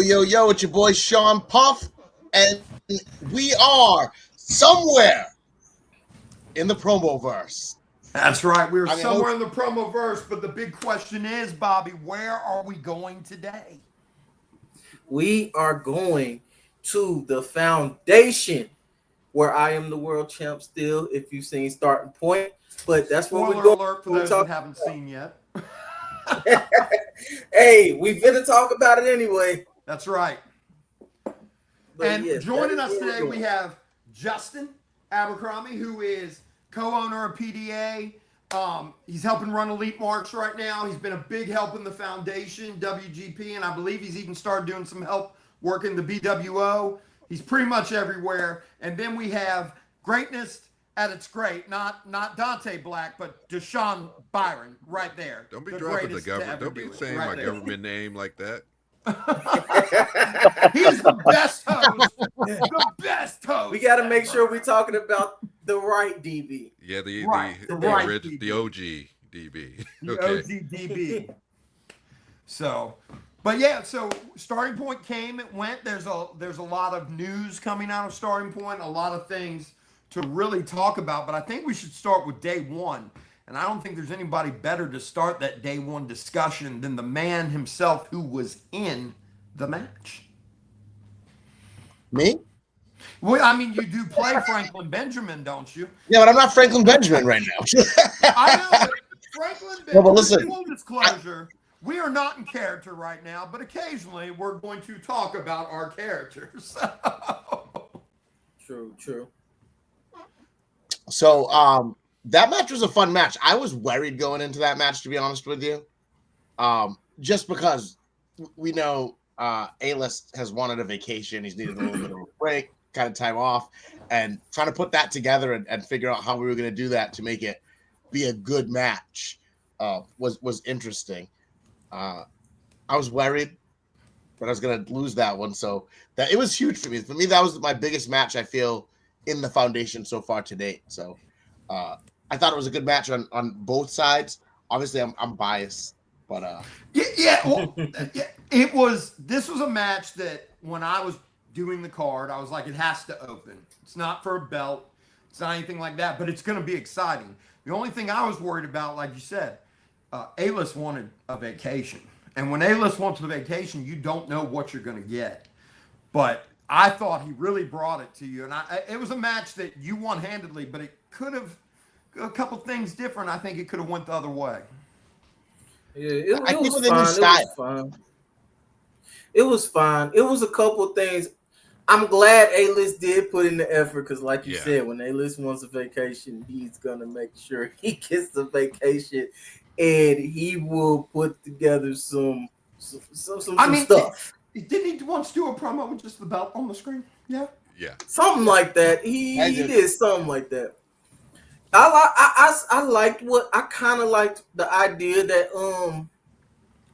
Yo, it's your boy Shawn Puff, and we are somewhere in the Promoverse. That's right. We're somewhere in the Promoverse, but the big question is, Bobby, where are we going today? We are going to the foundation where I am the world champ still, if you've seen Starting Point. But that's where we're going. Alert for those that haven't seen yet. Hey, we finna talk about it anyway. That's right. But and yes, joining us today, we have Justin Abercrombie, who is co-owner of PDA. He's helping run Elite Marks right now. He's been a big help in the foundation, WGP, and I believe he's even started doing some help working the BWO. He's pretty much everywhere. And then we have Greatness at its great, not Dante Black, but Deshaun Byron right there. Don't be dropping the government. Don't be saying my government name like that. He's the best host. The best host. We got to make sure we're talking about the right DB. Yeah, the OG DB. The OG DB. So, but yeah, so Starting Point came, it went. There's a lot of news coming out of Starting Point, a lot of things to really talk about, but I think we should start with day one. And I don't think there's anybody better to start that day one discussion than the man himself who was in the match. Me? Well, I mean, you do play Franklin Benjamin, don't you? Yeah, but I'm not Franklin Benjamin right now. I know, but Franklin Benjamin, no, but listen, full disclosure, we are not in character right now, but occasionally we're going to talk about our characters. True. So, that match was a fun match. I was worried going into that match, to be honest with you. Just because we know A-List has wanted a vacation. He's needed a little bit of a break, kind of time off, and trying to put that together and figure out how we were going to do that to make it be a good match was interesting. I was worried, but I was going to lose that one. So that it was huge for me. For me, that was my biggest match, I feel, in the foundation so far to date. So I thought it was a good match on both sides. Obviously, I'm biased, but it was. This was a match that when I was doing the card, I was like, it has to open. It's not for a belt. It's not anything like that, but it's going to be exciting. The only thing I was worried about, like you said, A-List wanted a vacation, and when A-List wants a vacation, you don't know what you're going to get. But I thought he really brought it to you, and it was a match that you won handedly, but it could have a couple things different. I think it could have went the other way. Yeah, it was fine. It was fine. It was a couple of things. I'm glad A-List did put in the effort because, like you said, when A-List wants a vacation, he's going to make sure he gets the vacation, and he will put together some stuff. Didn't he once do a promo with just the belt on the screen? Yeah. Something like that. He did something like that. I liked I kind of liked the idea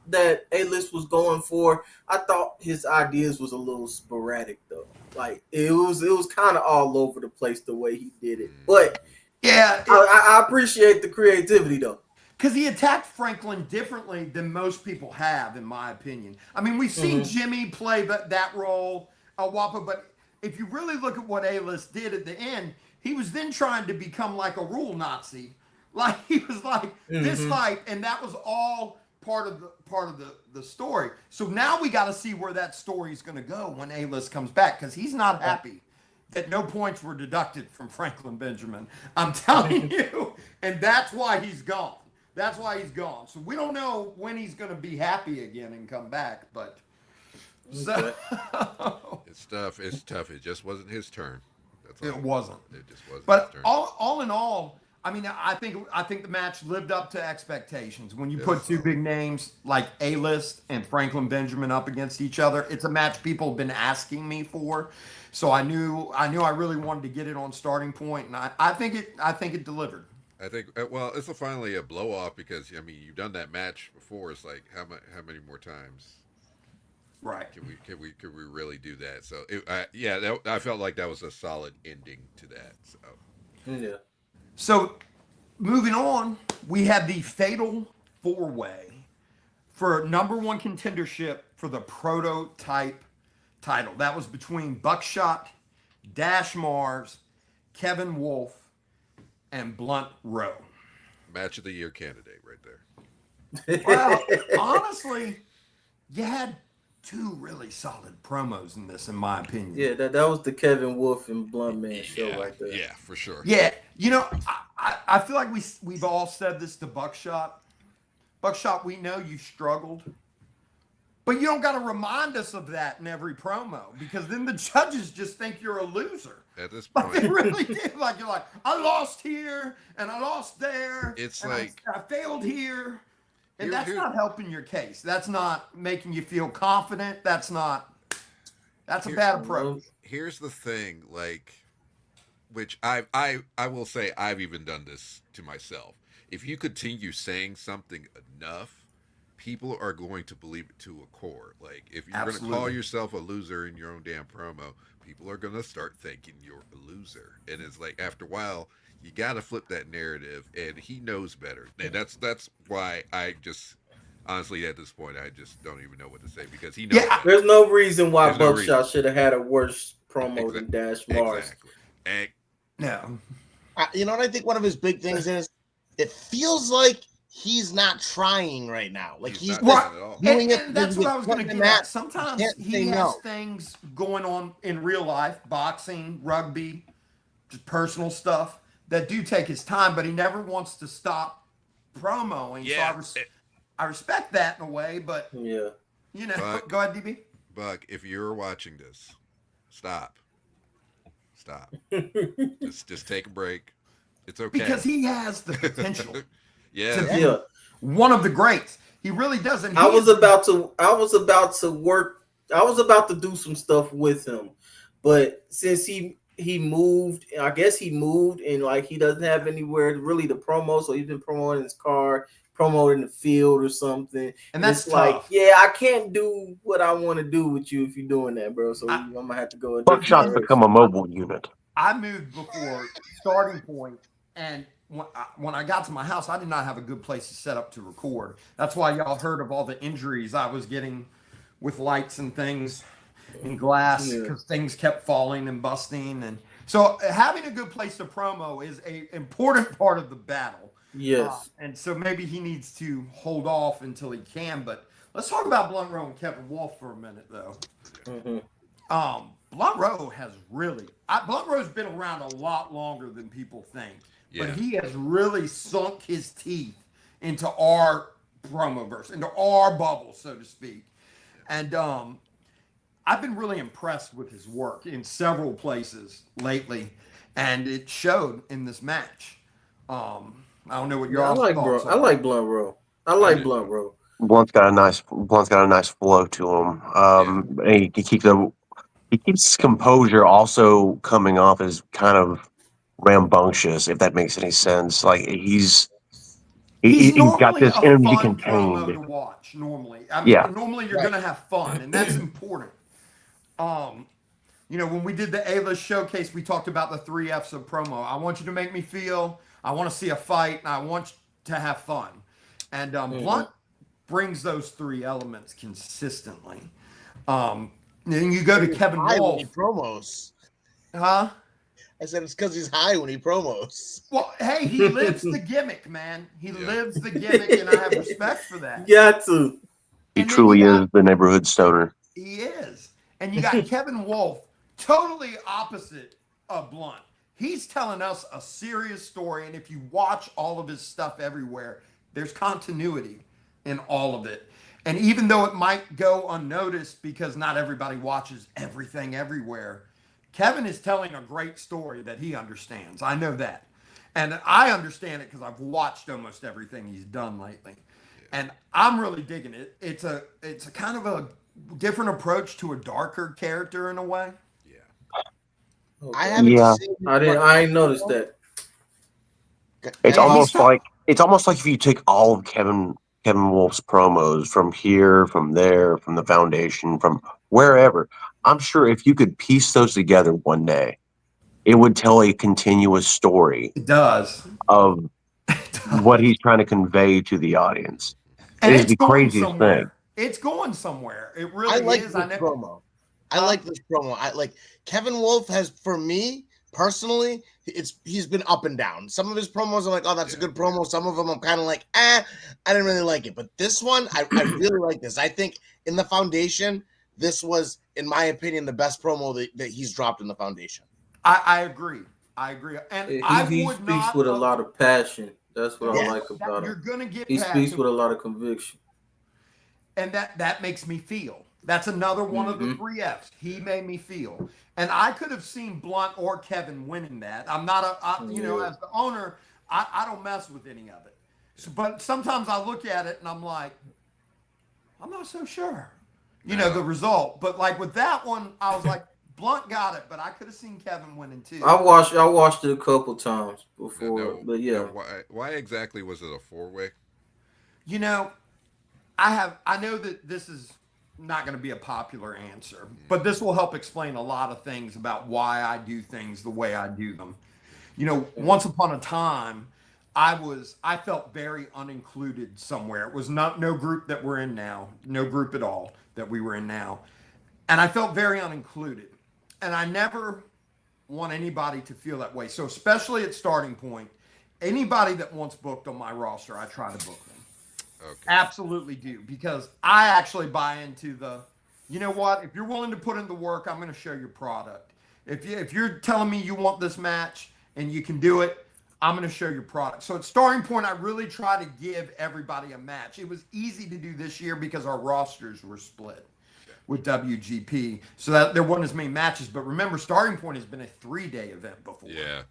that A-List was going for. I thought his ideas was a little sporadic though. Like it was kind of all over the place the way he did it. But I appreciate the creativity though. Because he attacked Franklin differently than most people have, in my opinion. I mean, we've seen Jimmy play that role, Wappa, but if you really look at what A-List did at the end, he was then trying to become like a rule Nazi. Like he was like this hype, and that was all part of the story. So now we got to see where that story is going to go when A-List comes back, because he's not happy that no points were deducted from Franklin Benjamin. I'm telling you, and that's why he's gone. That's why he's gone. So we don't know when he's going to be happy again and come back, but so. It's tough. It just wasn't his turn. It wasn't. It just wasn't. But his turn. All in all, I mean, I think the match lived up to expectations. When you put two big names like A-List and Franklin Benjamin up against each other, it's a match people have been asking me for. So I knew I really wanted to get it on Starting Point, and I think it delivered. I think it's finally a blow off because I mean you've done that match before. It's like how many more times? Right. Can we really do that? So I felt like that was a solid ending to that. So yeah. So moving on, we had the fatal 4-way for number one contendership for the prototype title. That was between Buckshot, Dash Mars, Kevin Wolf, and Blunt Rowe. Match of the year candidate right there. Well, honestly, you had two really solid promos in this, in my opinion. Yeah, that was the Kevin Wolf and Blunt Man show right there. Yeah, for sure. Yeah, you know, I feel like we've all said this to Buckshot. Buckshot, we know you struggled, but you don't got to remind us of that in every promo, because then the judges just think you're a loser. At this point, Like they really did. Like you're like, I lost here and I lost there. It's and like I failed here. And that's here- not helping your case. That's not making you feel confident. That's a bad approach. Here's the thing, like, which I will say I've even done this to myself. If you continue saying something enough, people are going to believe it to a core. Like, if you're going to call yourself a loser in your own damn promo, people are going to start thinking you're a loser. And it's like, after a while, you got to flip that narrative, and he knows better. And that's why I just, honestly, at this point, I just don't even know what to say, because he knows better. There's no reason why Buckshot should have had a worse promo than Dash Mars. Exactly. No. You know what I think one of his big things is? It feels like he's not trying right now. Like he's not at all. doing it. And that's what I was going to get at. Sometimes he has things going on in real life, boxing, rugby, just personal stuff, that do take his time, but he never wants to stop promoing. Yeah. So I respect that in a way, but yeah, you know, go ahead, DB. Buck, if you're watching this, stop. just take a break. It's okay. Because he has the potential to yeah. be one of the greats. He really doesn't. I was about to do some stuff with him, but since he moved, I guess he moved, and like he doesn't have anywhere really to promo, so he's been promoting his car, promoting the field or something. And that's like, yeah, I can't do what I want to do with you if you're doing that, bro. So I'm gonna have to go. Buckshot's become a mobile unit. I moved before starting point, and when I got to my house, I did not have a good place to set up to record. That's why y'all heard of all the injuries I was getting with lights and things and glass, because things kept falling and busting. And so having a good place to promo is an important part of the battle. Yes. And so maybe he needs to hold off until he can. But let's talk about Blunt Rowe and Kevin Wolf for a minute, though. Mm-hmm. Blunt Rowe has really... Blunt Rowe's been around a lot longer than people think. Yeah. But he has really sunk his teeth into our Promoverse, into our bubble, so to speak. And I've been really impressed with his work in several places lately, and it showed in this match. I don't know what your thoughts are. I like Blunt Rowe. Blunt Rowe. Blunt's got a nice flow to him. And he keeps composure, also coming off as kind of rambunctious, if that makes any sense. Like he's got this energy contained. To watch normally. Normally you're gonna have fun, and that's important. You know, when we did the A-List showcase, we talked about the 3 F's of promo. I want you to make me feel, I want to see a fight, and I want you to have fun. And Blunt brings those 3 elements consistently. Then you go to Kevin Wolf. He promos. Huh? I said it's because he's high when he promos. Well, hey, he lives the gimmick, man. He lives the gimmick, and I have respect for that. Got to. He truly is the neighborhood stoner. He is. And you got Kevin Wolf, totally opposite of Blunt. He's telling us a serious story, and if you watch all of his stuff everywhere, there's continuity in all of it. And even though it might go unnoticed because not everybody watches everything everywhere, Kevin is telling a great story that he understands. I know that. And I understand it because I've watched almost everything he's done lately. And I'm really digging it. It's a kind of a different approach to a darker character in a way. Yeah. Okay. I haven't seen I ain't noticed that. It's almost like if you take all of Kevin Wolf's promos from here, from there, from the foundation, from wherever. I'm sure if you could piece those together one day, it would tell a continuous story. It does. Of what he's trying to convey to the audience. And it is the craziest thing. It's going somewhere. It really is. Promo. I like this promo. I like Kevin Wolf has, for me personally, he's been up and down. Some of his promos are like, oh, that's a good promo. Some of them I'm kind of like, I didn't really like it. But this one, I really like this. I think in the Foundation, this was, in my opinion, the best promo that he's dropped in the Foundation. I agree. And he speaks with a lot of passion. That's what I like about him. You're gonna get. He speaks with a lot of conviction, and that makes me feel. That's another one of the 3 Fs. He made me feel, and I could have seen Blunt or Kevin winning that. I'm not as the owner, I don't mess with any of it. So, but sometimes I look at it and I'm like, I'm not so sure, the result. But like with that one, I was like, Blunt got it, but I could have seen Kevin winning too. I watched it a couple times before, but yeah. Why exactly was it a 4-way? I know that this is not going to be a popular answer, but this will help explain a lot of things about why I do things the way I do them. Once upon a time, I felt very unincluded somewhere. It was no group that we're in now, no group at all that we were in now. And I felt very unincluded. And I never want anybody to feel that way. So especially at Starting Point, anybody that wants booked on my roster, I try to book them. Okay. Absolutely do, because I actually buy into you know what? If you're willing to put in the work, I'm going to show your product. If you're telling me you want this match and you can do it, I'm going to show your product. So at Starting Point, I really try to give everybody a match. It was easy to do this year because our rosters were split with WGP, so that there wasn't as many matches. But remember, Starting Point has been a 3-day event before. Yeah.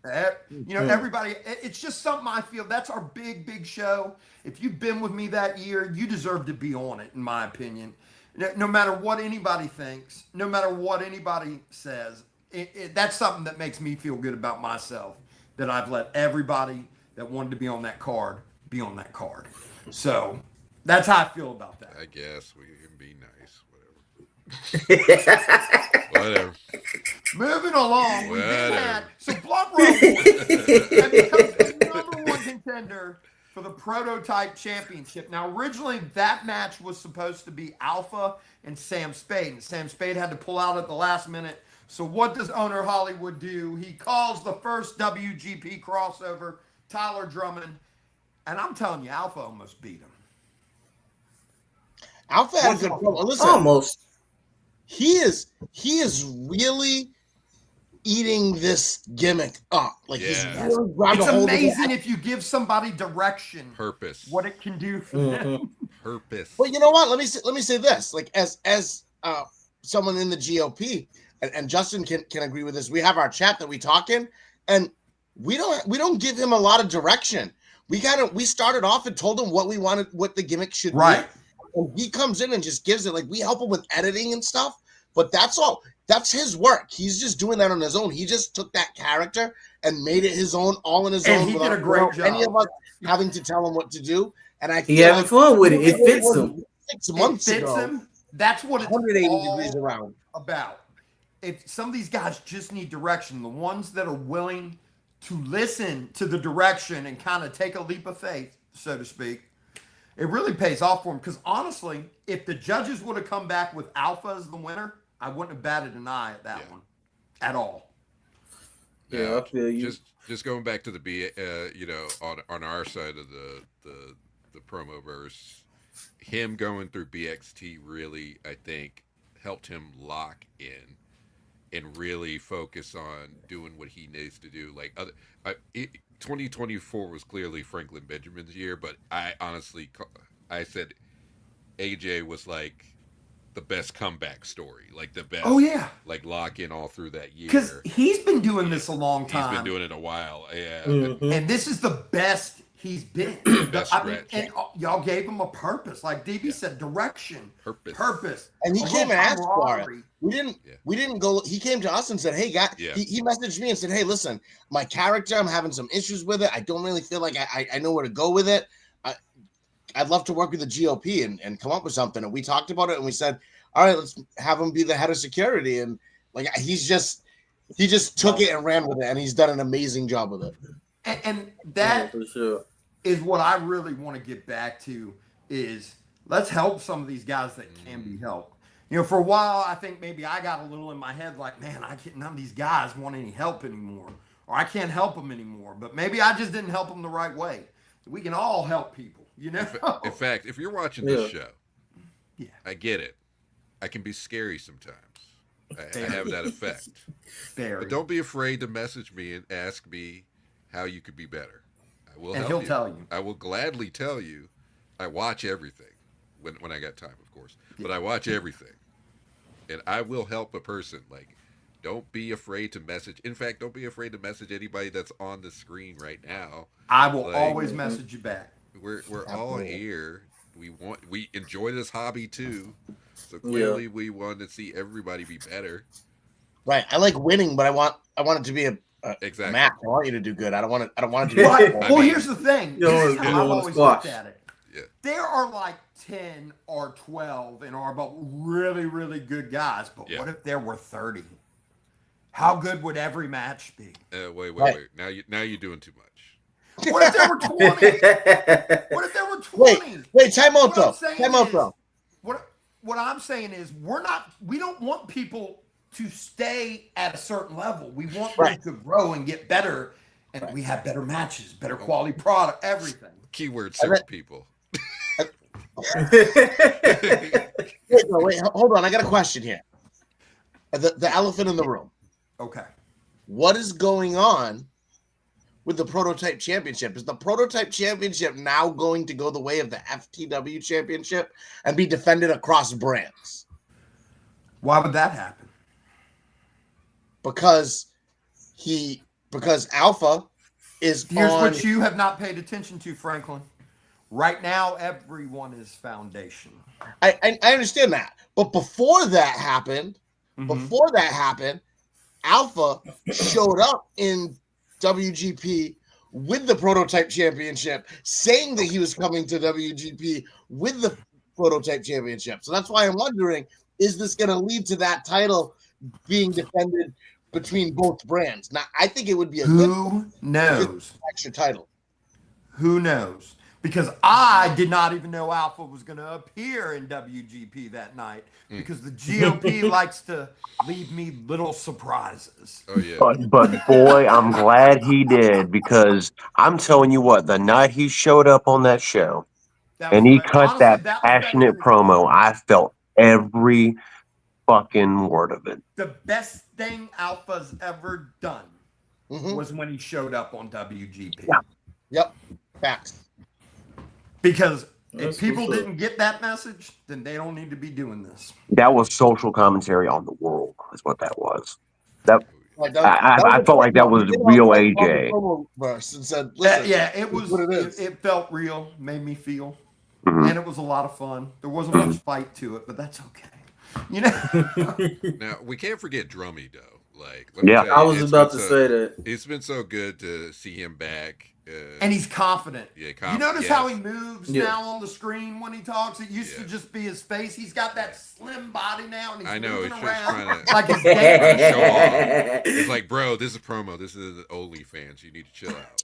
Everybody, it's just something I feel, that's our big show. If you've been with me that year, you deserve to be on it, in my opinion. No matter what anybody thinks, no matter what anybody says, that's something that makes me feel good about myself, that I've let everybody that wanted to be on that card be on that card. So that's how I feel about that. I guess we can be nice. Whatever. Moving along, we did that. So Blood Roll has become the #1 contender for the Prototype Championship. Now, originally that match was supposed to be Alpha and Sam Spade, and Sam Spade had to pull out at the last minute. So what does Owner Hollywood do? He calls the first WGP crossover, Tyler Drummond, and I'm telling you, Alpha almost beat him. Alpha had a good promo. Listen, almost. He is really eating this gimmick up. Like he's really it's amazing if you give somebody direction, purpose, what it can do for them. Purpose. But you know what? Let me say this. Like as someone in the GOP, and Justin can agree with this. We have our chat that we talk in, and we don't give him a lot of direction. We started off and told him what we wanted, what the gimmick should be. And he comes in and just gives it. Like, we help him with editing and stuff, but that's all. That's his work. He's just doing that on his own. He just took that character and made it his own, all in his own. And he did a great job. Any of us having to tell him what to do. And I he having fun with it. It fits him. 6 months ago. Him. That's what it's 180 degrees around. About. If some of these guys just need direction, the ones that are willing to listen to the direction and kind of take a leap of faith, so to speak, it really pays off for them. Because honestly, if the judges would have come back with Alpha as the winner, I wouldn't have batted an eye at that one at all. Yeah, I feel you. Just going back to the on our side of the Promoverse, him going through BXT really, I think, helped him lock in and really focus on doing what he needs to do. 2024 was clearly Franklin Benjamin's year, but I said AJ was like the best comeback story, like the best. Oh yeah, like lock in all through that year. Because he's been doing this a long time. He's been doing it a while, yeah. Mm-hmm. And this is the best he's been. And y'all gave him a purpose, like DB said, direction, purpose. And he came and asked for it. We didn't go. He came to us and said, "Hey, guys." Yeah. He messaged me and said, "Hey, listen, my character, I'm having some issues with it. I don't really feel like I know where to go with it. I'd love to work with the GOP and come up with something." And we talked about it and we said, "All right, let's have him be the head of security." And like he just took it and ran with it, and he's done an amazing job with it. And that is what I really want to get back to is Let's help some of these guys that can be helped. You know, for a while, I think maybe I got a little in my head like, man, none of these guys want any help anymore, or I can't help them anymore. But maybe I just didn't help them the right way. We can all help people, you know? In fact, if you're watching this show, yeah, I get it. I can be scary sometimes. I have that effect. But don't be afraid to message me and ask me how you could be better. I will help you. And he'll tell you. I will gladly tell you. I watch everything when I got time, of course. But I watch everything. And I will help a person. Like, don't be afraid to message. In fact, don't be afraid to message anybody that's on the screen right now. I will always message you back. We're all here. We enjoy this hobby too. So clearly we want to see everybody be better. Right. I like winning, but I want it to be a exactly. match. I want you to do good. I don't want it to be well, here's the thing. Here's how I've always looked at it. Yeah. There are like 10 or 12 in our bubble, really, really good guys. But what if there were 30? How good would every match be? Wait. Now you're doing too much. What if there were 20? What if there were 20? Wait, time out though. What I'm saying is we don't want people to stay at a certain level. We want them to grow and get better, and we have better matches, better quality product, everything. Keyword certain people. Wait, hold on. I got a question here. The elephant in the room. Okay. What is going on with the Prototype Championship? Is the Prototype Championship now going to go the way of the FTW Championship and be defended across brands? Why would that happen? Because Alpha is Here's what you have not paid attention to, Franklin. Right now, everyone is foundation. I understand that. But before that happened, Alpha showed up in WGP with the Prototype Championship, saying that he was coming to WGP with the Prototype Championship. So that's why I'm wondering, is this going to lead to that title being defended between both brands? Now, I think it would be Who knows? Extra title. Who knows? Because I did not even know Alpha was going to appear in WGP that night, because the GOP likes to leave me little surprises. Oh yeah. But boy, I'm glad he did, because I'm telling you what, the night he showed up on that show and he cut that passionate promo, I felt every fucking word of it. The best thing Alpha's ever done was when he showed up on WGP. Yeah. Yep. Facts. Because if people didn't get that message, then they don't need to be doing this. That was social commentary on the world, is what that was. I felt like that was real AJ. Promoverse and said, it was. It felt real, made me feel, and it was a lot of fun. There wasn't much fight to it, but that's okay. You know. Now we can't forget Drummy though. Like, I was about to say that it's been so good to see him back. And he's confident. Yeah, you notice how he moves now on the screen when he talks? It used to just be his face. He's got that slim body now, and he's moving around like his show off. It's like, bro, this is a promo. This is OnlyFans. You need to chill out.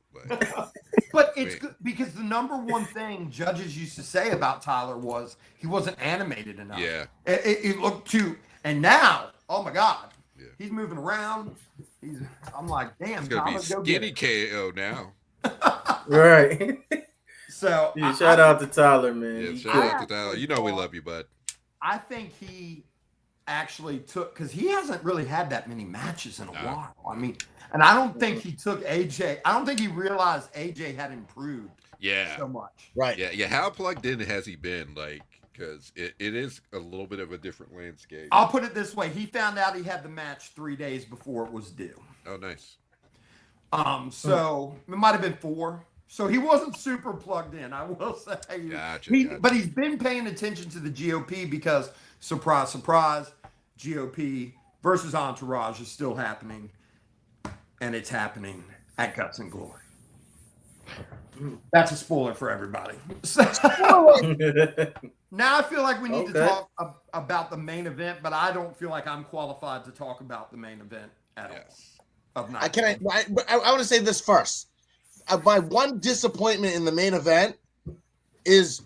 But it's good because the number one thing judges used to say about Tyler was he wasn't animated enough. Yeah. It looked too. And now, oh my God, he's moving around. I'm like, damn, it's gonna be skinny KO now. Right. So shout out to Tyler, man. Yeah, shout out to Tyler. You know we love you, bud. I think he actually took, because he hasn't really had that many matches in a while. I mean, and I don't think he took AJ. I don't think he realized AJ had improved so much. Right. Yeah. How plugged in has he been? Like, because it is a little bit of a different landscape. I'll put it this way. He found out he had the match 3 days before it was due. Oh, nice. So it might have been 4. So he wasn't super plugged in, I will say. Gotcha. But he's been paying attention to the GOP because, surprise, surprise, GOP versus Entourage is still happening. And it's happening at Guts and Glory. That's a spoiler for everybody. So, now I feel like we need to talk about the main event, but I don't feel like I'm qualified to talk about the main event at all. I want to say this first. My one disappointment in the main event is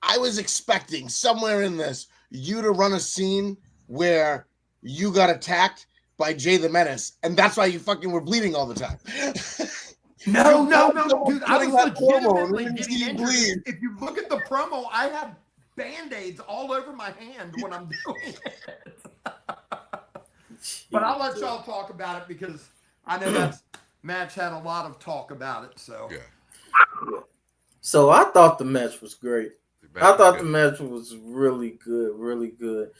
I was expecting somewhere in this you to run a scene where you got attacked by Jay the Menace, and that's why you fucking were bleeding all the time. No, dude. I was legitimately and getting you injured. bleed. If you look at the promo, I have Band-Aids all over my hand when I'm doing it. But I'll let y'all talk about it because I know that match had a lot of talk about it. So So I thought the match was great. I thought the match was really good, really good.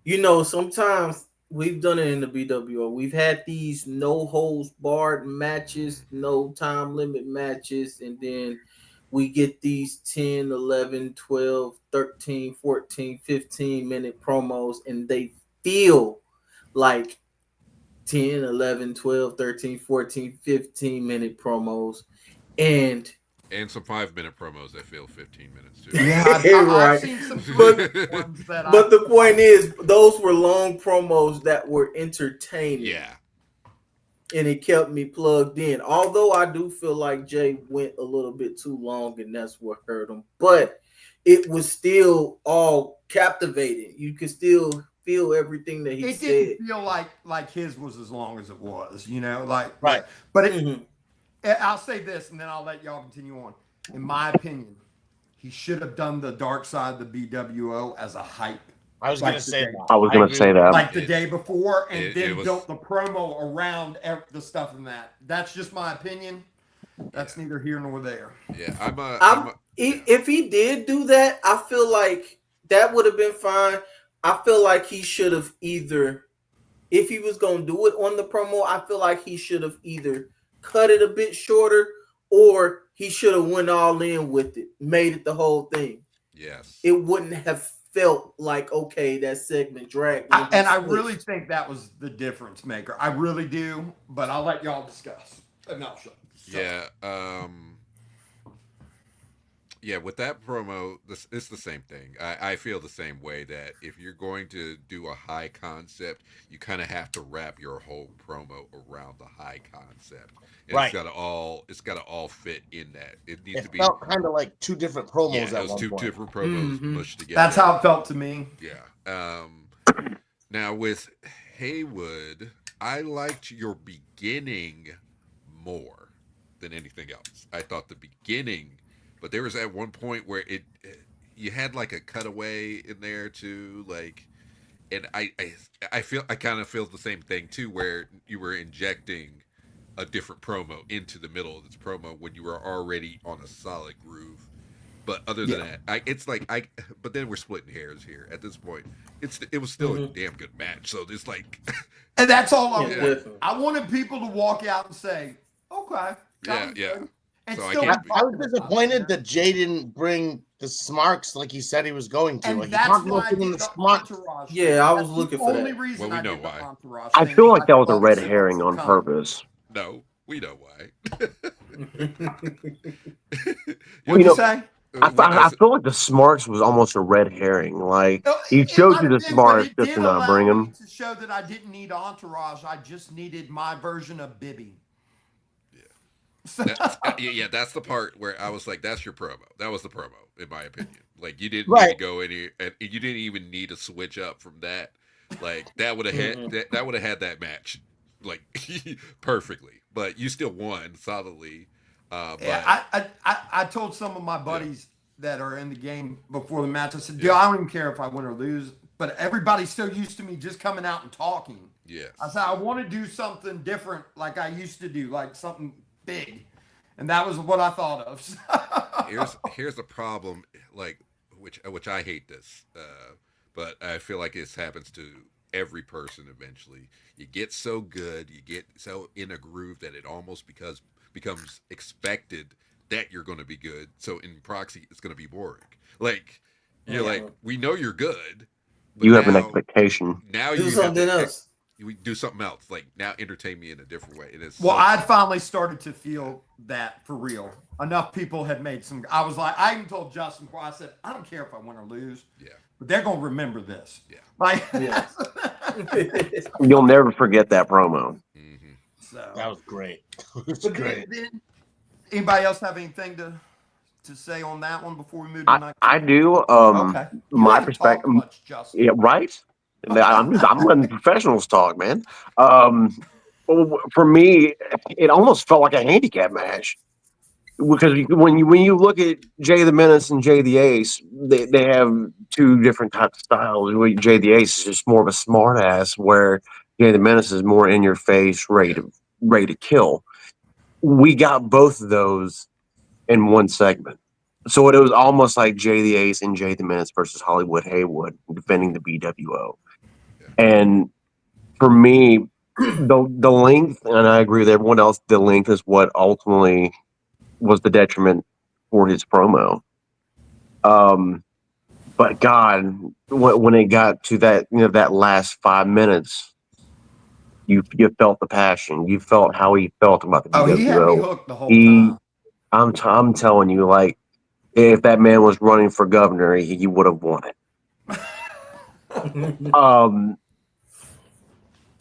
You know, sometimes we've done it in the BWO. We've had these no holds barred matches, no time limit matches, and then we get these 10, 11, 12, 13, 14, 15-minute promos, and they feel like 10, 11, 12, 13, 14, 15-minute promos. And some 5-minute promos that feel 15 minutes too. yeah, right. I've seen some ones that but the point is, those were long promos that were entertaining. Yeah. And it kept me plugged in. Although I do feel like Jay went a little bit too long, and that's what hurt him. But it was still all captivating. You could still feel everything that he said. It didn't feel like his was as long as it was, you know, right. But I'll say this, and then I'll let y'all continue on. In my opinion, he should have done the Dark Side of the BWO as a hype. I was going to say that. I was going to say that. Like the day before, and then built the promo around the stuff in that. That's just my opinion. That's neither here nor there. Yeah, if he did do that, I feel like that would have been fine. I feel like he should have either, if he was going to do it on the promo, I feel like he should have either cut it a bit shorter, or he should have went all in with it, made it the whole thing. Yes. It wouldn't have felt like, okay, that segment dragged. And I really think that was the difference maker. I really do, but I'll let y'all discuss. No, sure. Yeah. Yeah, with that promo, it's the same thing. I feel the same way, that if you're going to do a high concept, you kind of have to wrap your whole promo around the high concept. And right. It's got to all fit in that. It needs to be. It felt kind of like two different promos. Yeah, at it was one two point. different promos mushed together. That's how it felt to me. Yeah. Now with Haywood, I liked your beginning more than anything else. I thought the beginning. But there was at one point where you had like a cutaway in there too, like, and I kind of feel the same thing too, where you were injecting a different promo into the middle of this promo when you were already on a solid groove. But other than that, it's like but then we're splitting hairs here at this point. It was still a damn good match, so it's like, and that's all I wanted. I wanted people to walk out and say, okay, yeah. So I was disappointed that Jay didn't bring the smarks like he said he was going to. And like, that's why I did the entourage. Yeah, I was looking for that. Only reason we know why. I feel like that was a red herring on purpose. No, we know why. What'd you say? I feel like the smarts was almost a red herring. Like, he showed you the smarts just to not bring them. To show that I didn't need entourage, I just needed my version of Bibby. Yeah, that's the part where I was like, "That's your promo." That was the promo, in my opinion. Like, you didn't need to go any, and you didn't even need to switch up from that. Like, that would have had that would have had that match like perfectly, but you still won solidly. I told some of my buddies that are in the game before the match. I said, "Dude, I don't even care if I win or lose, but everybody's so used to me just coming out and talking." Yes. I said, "I want to do something different, like I used to do, like something big," and that was what I thought of. Here's the problem, like which I hate this, but I feel like this happens to every person eventually. You get so good, you get so in a groove that it almost becomes expected that you're going to be good. So in proxy, it's going to be boring. Like, you're like, we know you're good. But you have an expectation. Now do you something else. We do something else. Like, now entertain me in a different way. And it's I'd finally started to feel that for real. Enough people had made some. I was like, I even told Justin before. I said, I don't care if I win or lose. Yeah. But they're gonna remember this. Yeah. Like, You'll never forget that promo. Mm-hmm. So that was great. It was great. Anybody else have anything to to say on that one before we move to night two? I do. Okay. You My haven't perspective. talked much, Justin. Yeah, right. I'm letting the professionals talk, man. For me, it almost felt like a handicap match because when you look at Jay the Menace and Jay the Ace, they have two different types of styles. Jay the Ace is just more of a smart ass, where Jay the Menace is more in your face, ready to kill. We got both of those in one segment. So it was almost like Jay the Ace and Jay the Menace versus Hollywood Haywood defending the BWO. And for me, the length, and I agree with everyone else, the length is what ultimately was the detriment for his promo. But God, when it got to that, that last 5 minutes, you felt the passion. You felt how he felt about the BWO. Oh, he had me hooked the whole time. I'm telling you, like, if that man was running for governor, he would have won it.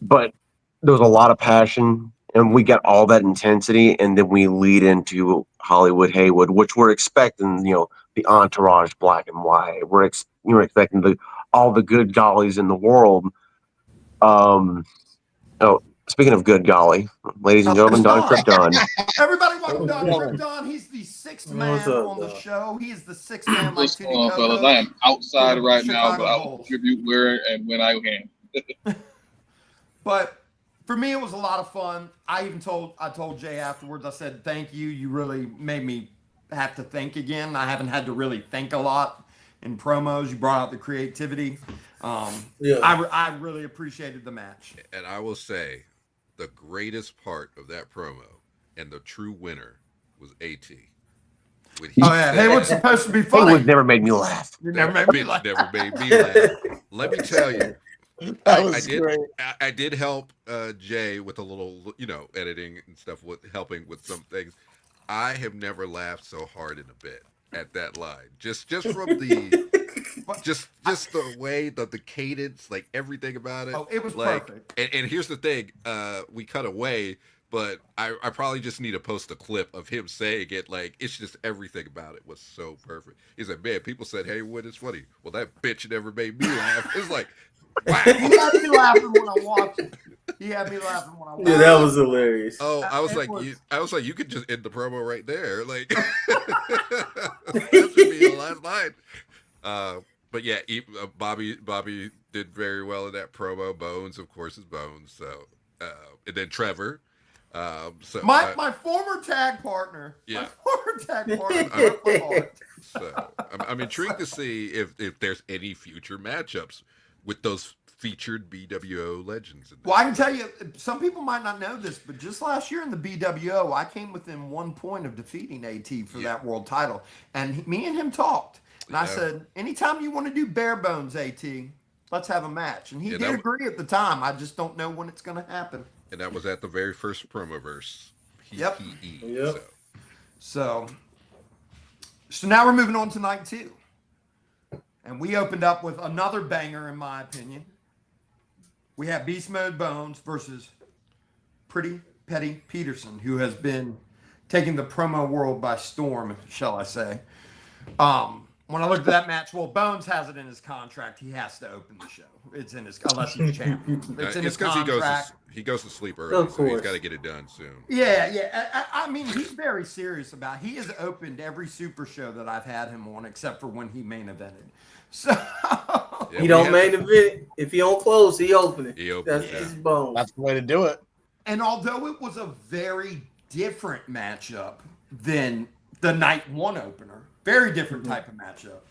But there was a lot of passion, and we got all that intensity, and then we lead into Hollywood Haywood, which we're expecting, the entourage black and white. We're expecting all the good gollies in the world. Speaking of good golly, ladies and gentlemen, Don Trip Don. Everybody welcome Don Trip Don. He's the sixth man on the show. He is the sixth man. What's going on, fellas? I am outside right now, but I will contribute where and when I can. But for me, it was a lot of fun. I told Jay afterwards, I said, thank you. You really made me have to think again. I haven't had to really think a lot in promos. You brought out the creativity. I really appreciated the match. And I will say, the greatest part of that promo and the true winner was AT. Haywood's supposed to be funny. Haywood never made me laugh. Never made me laugh. Let me tell you, I did help Jay with a little, editing and stuff, with helping with some things. I have never laughed so hard in a bit at that line. Just from the just the way that the cadence, like everything about it. Oh, it was like, perfect. And here's the thing, we cut away, but I probably just need to post a clip of him saying it. Like, it's just everything about it was so perfect. He's like, man, people said, hey, what is funny? Well, that bitch never made me laugh. It's like, wow. He had me laughing when I watched it. Yeah, that was hilarious. Oh, I was like, you could just end the promo right there. Like, that should be the last line. But yeah, Bobby did very well in that promo. Bones, of course, is Bones. So, and then Trevor. My former tag partner. Yeah. My former tag partner. So I'm intrigued to see if there's any future matchups with those featured BWO legends. Well, I can tell you, some people might not know this, but just last year in the BWO, I came within 1 point of defeating AT for that world title. And me and him talked. And I said, anytime you want to do bare bones, AT, let's have a match. And he did agree at the time. I just don't know when it's going to happen. And that was at the very first Promoverse. Yep. So now we're moving on to night two. And we opened up with another banger, in my opinion. We have Beast Mode Bones versus Pretty Petty Peterson, who has been taking the promo world by storm, shall I say. When I looked at that match, well, Bones has it in his contract. He has to open the show. It's in his, unless he's champion. It's in his contract. He goes to sleep early, so he's got to get it done soon. Yeah. I mean, he's very serious about it. He has opened every super show that I've had him on, except for when he main evented. So he don't main event. If he don't close, he open it. That's his bone. That's the way to do it. And although it was a very different matchup than the night one opener, very different type of matchup,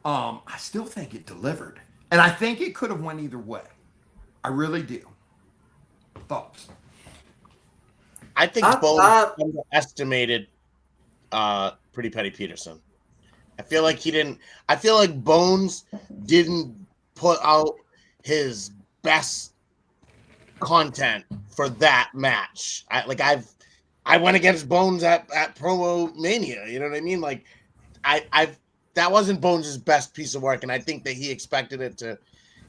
I still think it delivered. And I think it could have went either way. I really do. Thoughts? I think Bones underestimated Pretty Petty Peterson. I feel like Bones didn't put out his best content for that match. I went against Bones at Promo Mania. You know what I mean? Like, that wasn't Bones' best piece of work, and I think that he expected it to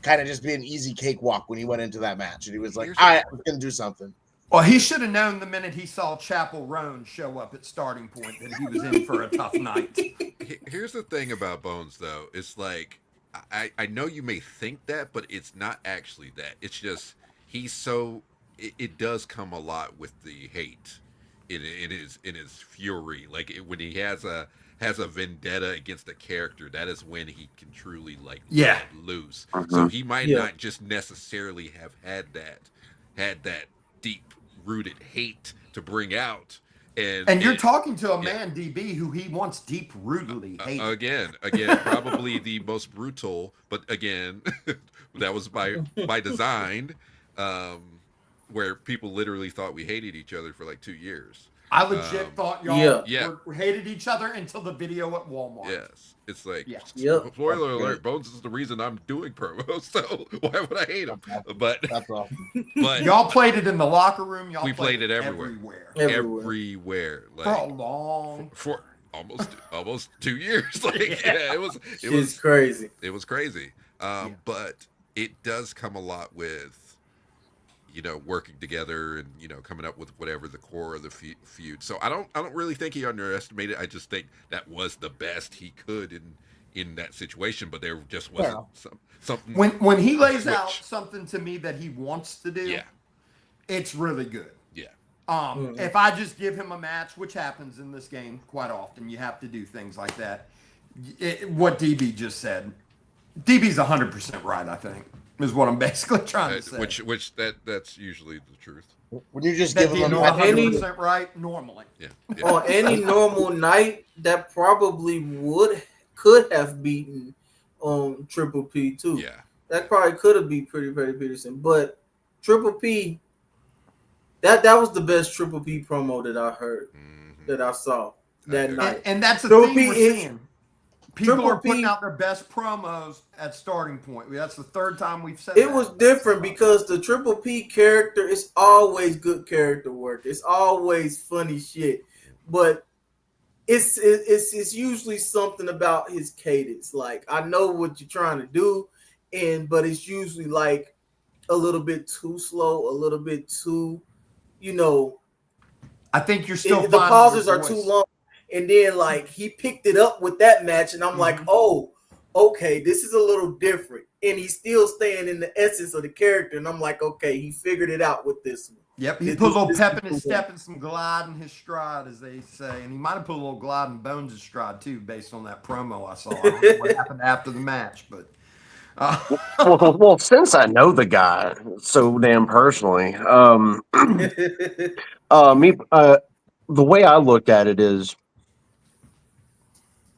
kind of just be an easy cakewalk when he went into that match, and he was like, "All right, I'm gonna do something." Well, he should have known the minute he saw Chapel Roan show up at starting point that he was in for a tough night. Here's the thing about Bones, though. It's like I know you may think that, but it's not actually that. It's just he's so. It does come a lot with the hate in his fury. Like when he has a vendetta against a character, that is when he can truly like Yeah. let loose. So Mhm. he might not just necessarily have had that deep rooted hate to bring out. And you're talking to a man, DB, who he once deep rootedly hated. Again, probably the most brutal, but again, that was by design, where people literally thought we hated each other for like 2 years. I legit thought y'all Yeah. hated each other until the video at Walmart. Yes, it's like Yep. spoiler alert. Bones is the reason I'm doing promo, so why would I hate him? But That's all. but Y'all played it in the locker room. Y'all we played it everywhere. everywhere. Like For a long for almost 2 years. Like it was crazy. It was crazy. But it does come a lot with working together and coming up with whatever the core of the feud. So I don't really think he underestimated. I just think that was the best he could in that situation. But there just wasn't something. When he lays out something to me that he wants to do, it's really good. Yeah. If I just give him a match, which happens in this game quite often, you have to do things like that. What DB just said, DB's 100% right. I think is what I'm basically trying to say. Which that's usually the truth. When you just That give him a 100% right normally. Yeah. On any normal night, that probably could have beaten Triple P too. Yeah. That probably could have beat Pretty Petty Peterson, but Triple P, that was the best Triple P promo that I heard, that I saw that night. And that's the Triple thing P we're is- seeing. People Triple are putting P- out their best promos at starting point. That's the third time we've said It that. was different because the Triple P character is always good character work. It's always funny shit, but it's usually something about his cadence. Like, I know what you're trying to do, but it's usually like a little bit too slow, a little bit too, I think you're still the finding pauses your are voice. too long. And then like he picked it up with that match, and I'm like, oh, okay, this is a little different. And he's still staying in the essence of the character, and I'm like, okay, he figured it out with this one. Yep, he put a little pep in his step and some glide in his stride, as they say. And he might have put a little glide in Bones' stride, too, based on that promo I saw. I don't know what happened after the match, but... well, since I know the guy so damn personally, the way I looked at it is,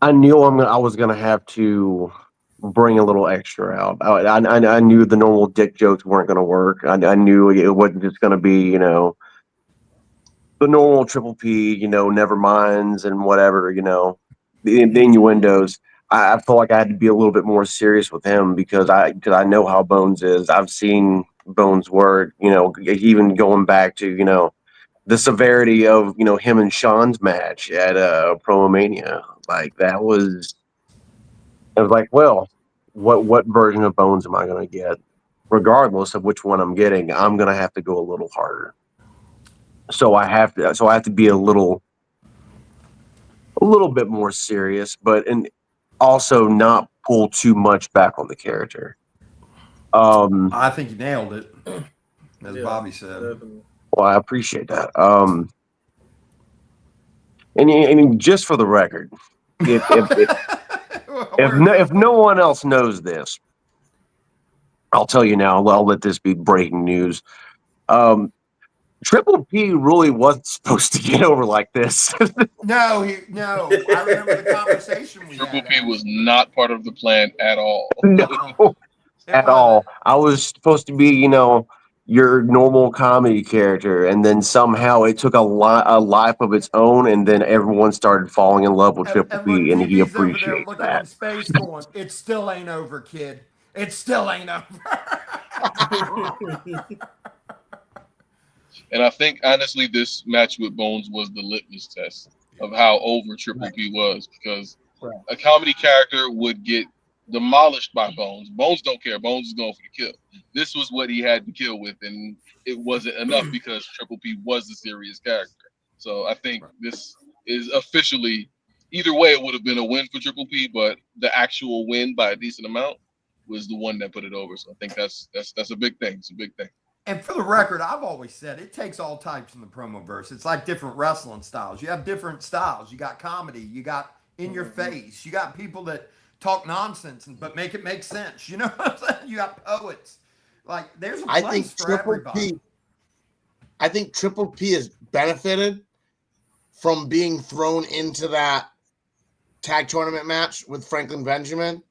I knew I was gonna have to bring a little extra out. I knew the normal dick jokes weren't gonna work. I knew it wasn't just gonna be the normal Triple P, never minds and whatever, the innuendos. I felt like I had to be a little bit more serious with him because I know how Bones is. I've seen Bones work, even going back to the severity of him and Shawn's match at Promomania. Like I was like, well, what version of Bones am I going to get? Regardless of which one I'm getting, I'm going to have to go a little harder. So I have to be a little bit more serious, but also not pull too much back on the character. I think you nailed it, as Bobby said. Definitely. Well, I appreciate that. And just for the record, if no one else knows this, I'll tell you now. I'll let this be breaking news. Triple P really wasn't supposed to get over like this. No. I remember the conversation we Triple had. P was not part of the plan at all. No, at all. I was supposed to be, your normal comedy character, and then somehow it took a life of its own, and then everyone started falling in love with Triple P, and he DB's over there appreciates looking that. in space going, it still ain't over, kid. It still ain't over. And I think, honestly, this match with Bones was the litmus test of how over Triple P was, because a comedy character would get demolished by Bones. Bones don't care. Bones is going for the kill. This was what he had to kill with, and it wasn't enough because Triple P was a serious character. So I think this is officially, either way, it would have been a win for Triple P, but the actual win by a decent amount was the one that put it over. So I think that's a big thing. It's a big thing. And for the record, I've always said it takes all types in the Promoverse. It's like different wrestling styles. You have different styles. You got comedy. You got in your face. You got people that talk nonsense but make it make sense. You know what I'm saying? You got poets. Like there's a place for everybody. I think Triple P has benefited from being thrown into that tag tournament match with Franklin Benjamin.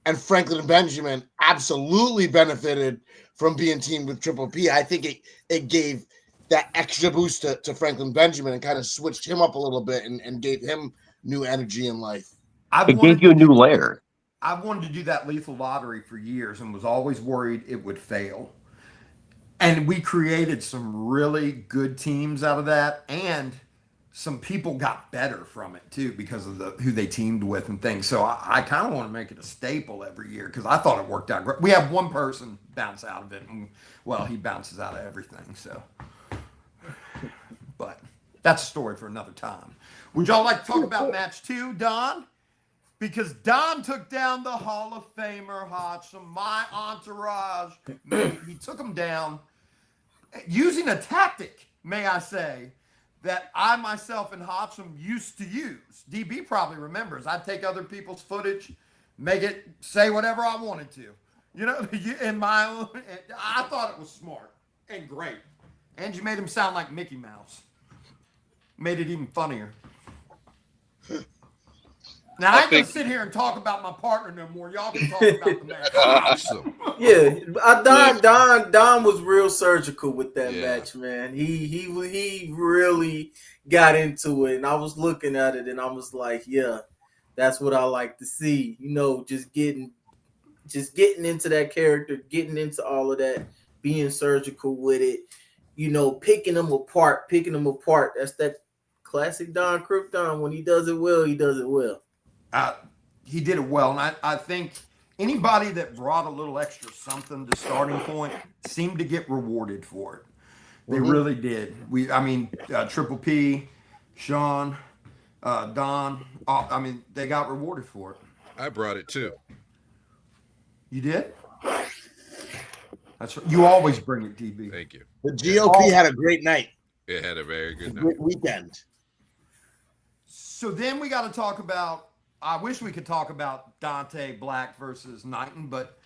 And Franklin Benjamin absolutely benefited from being teamed with Triple P. I think it gave that extra boost to Franklin Benjamin and kind of switched him up a little bit and gave him new energy in life. It gave you a new layer. I wanted to do that lethal lottery for years and was always worried it would fail. And we created some really good teams out of that, and some people got better from it too because of who they teamed with and things. So I kind of want to make it a staple every year because I thought it worked out great. We have one person bounce out of it, and well, he bounces out of everything. So, but that's a story for another time. Would y'all like to talk about match 2, Don? Because Don took down the Hall of Famer Hodgson, my entourage. He took him down using a tactic, may I say, that I myself and Hodgson used to use. DB probably remembers. I'd take other people's footage, make it say whatever I wanted to. You know, in my own, I thought it was smart and great. And you made him sound like Mickey Mouse. Made it even funnier. Now, I ain't going to sit here and talk about my partner no more. Y'all can talk about the match. Awesome. Yeah, Don was real surgical with that match, man. He really got into it, and I was looking at it, and I was like, yeah, that's what I like to see. You know, just getting into that character, getting into all of that, being surgical with it. You know, picking them apart. That's that classic Don Krypton. When he does it well, he does it well. He did it well, and I think anybody that brought a little extra something to starting point seemed to get rewarded for it. They really did. Triple P, Shawn, Don. They got rewarded for it. I brought it too. You did? That's right. You always bring it, DB. Thank you. The GOP had a great night. It had a very good night. Great weekend. So then we got to talk about. I wish we could talk about Dante Black versus Knighton, but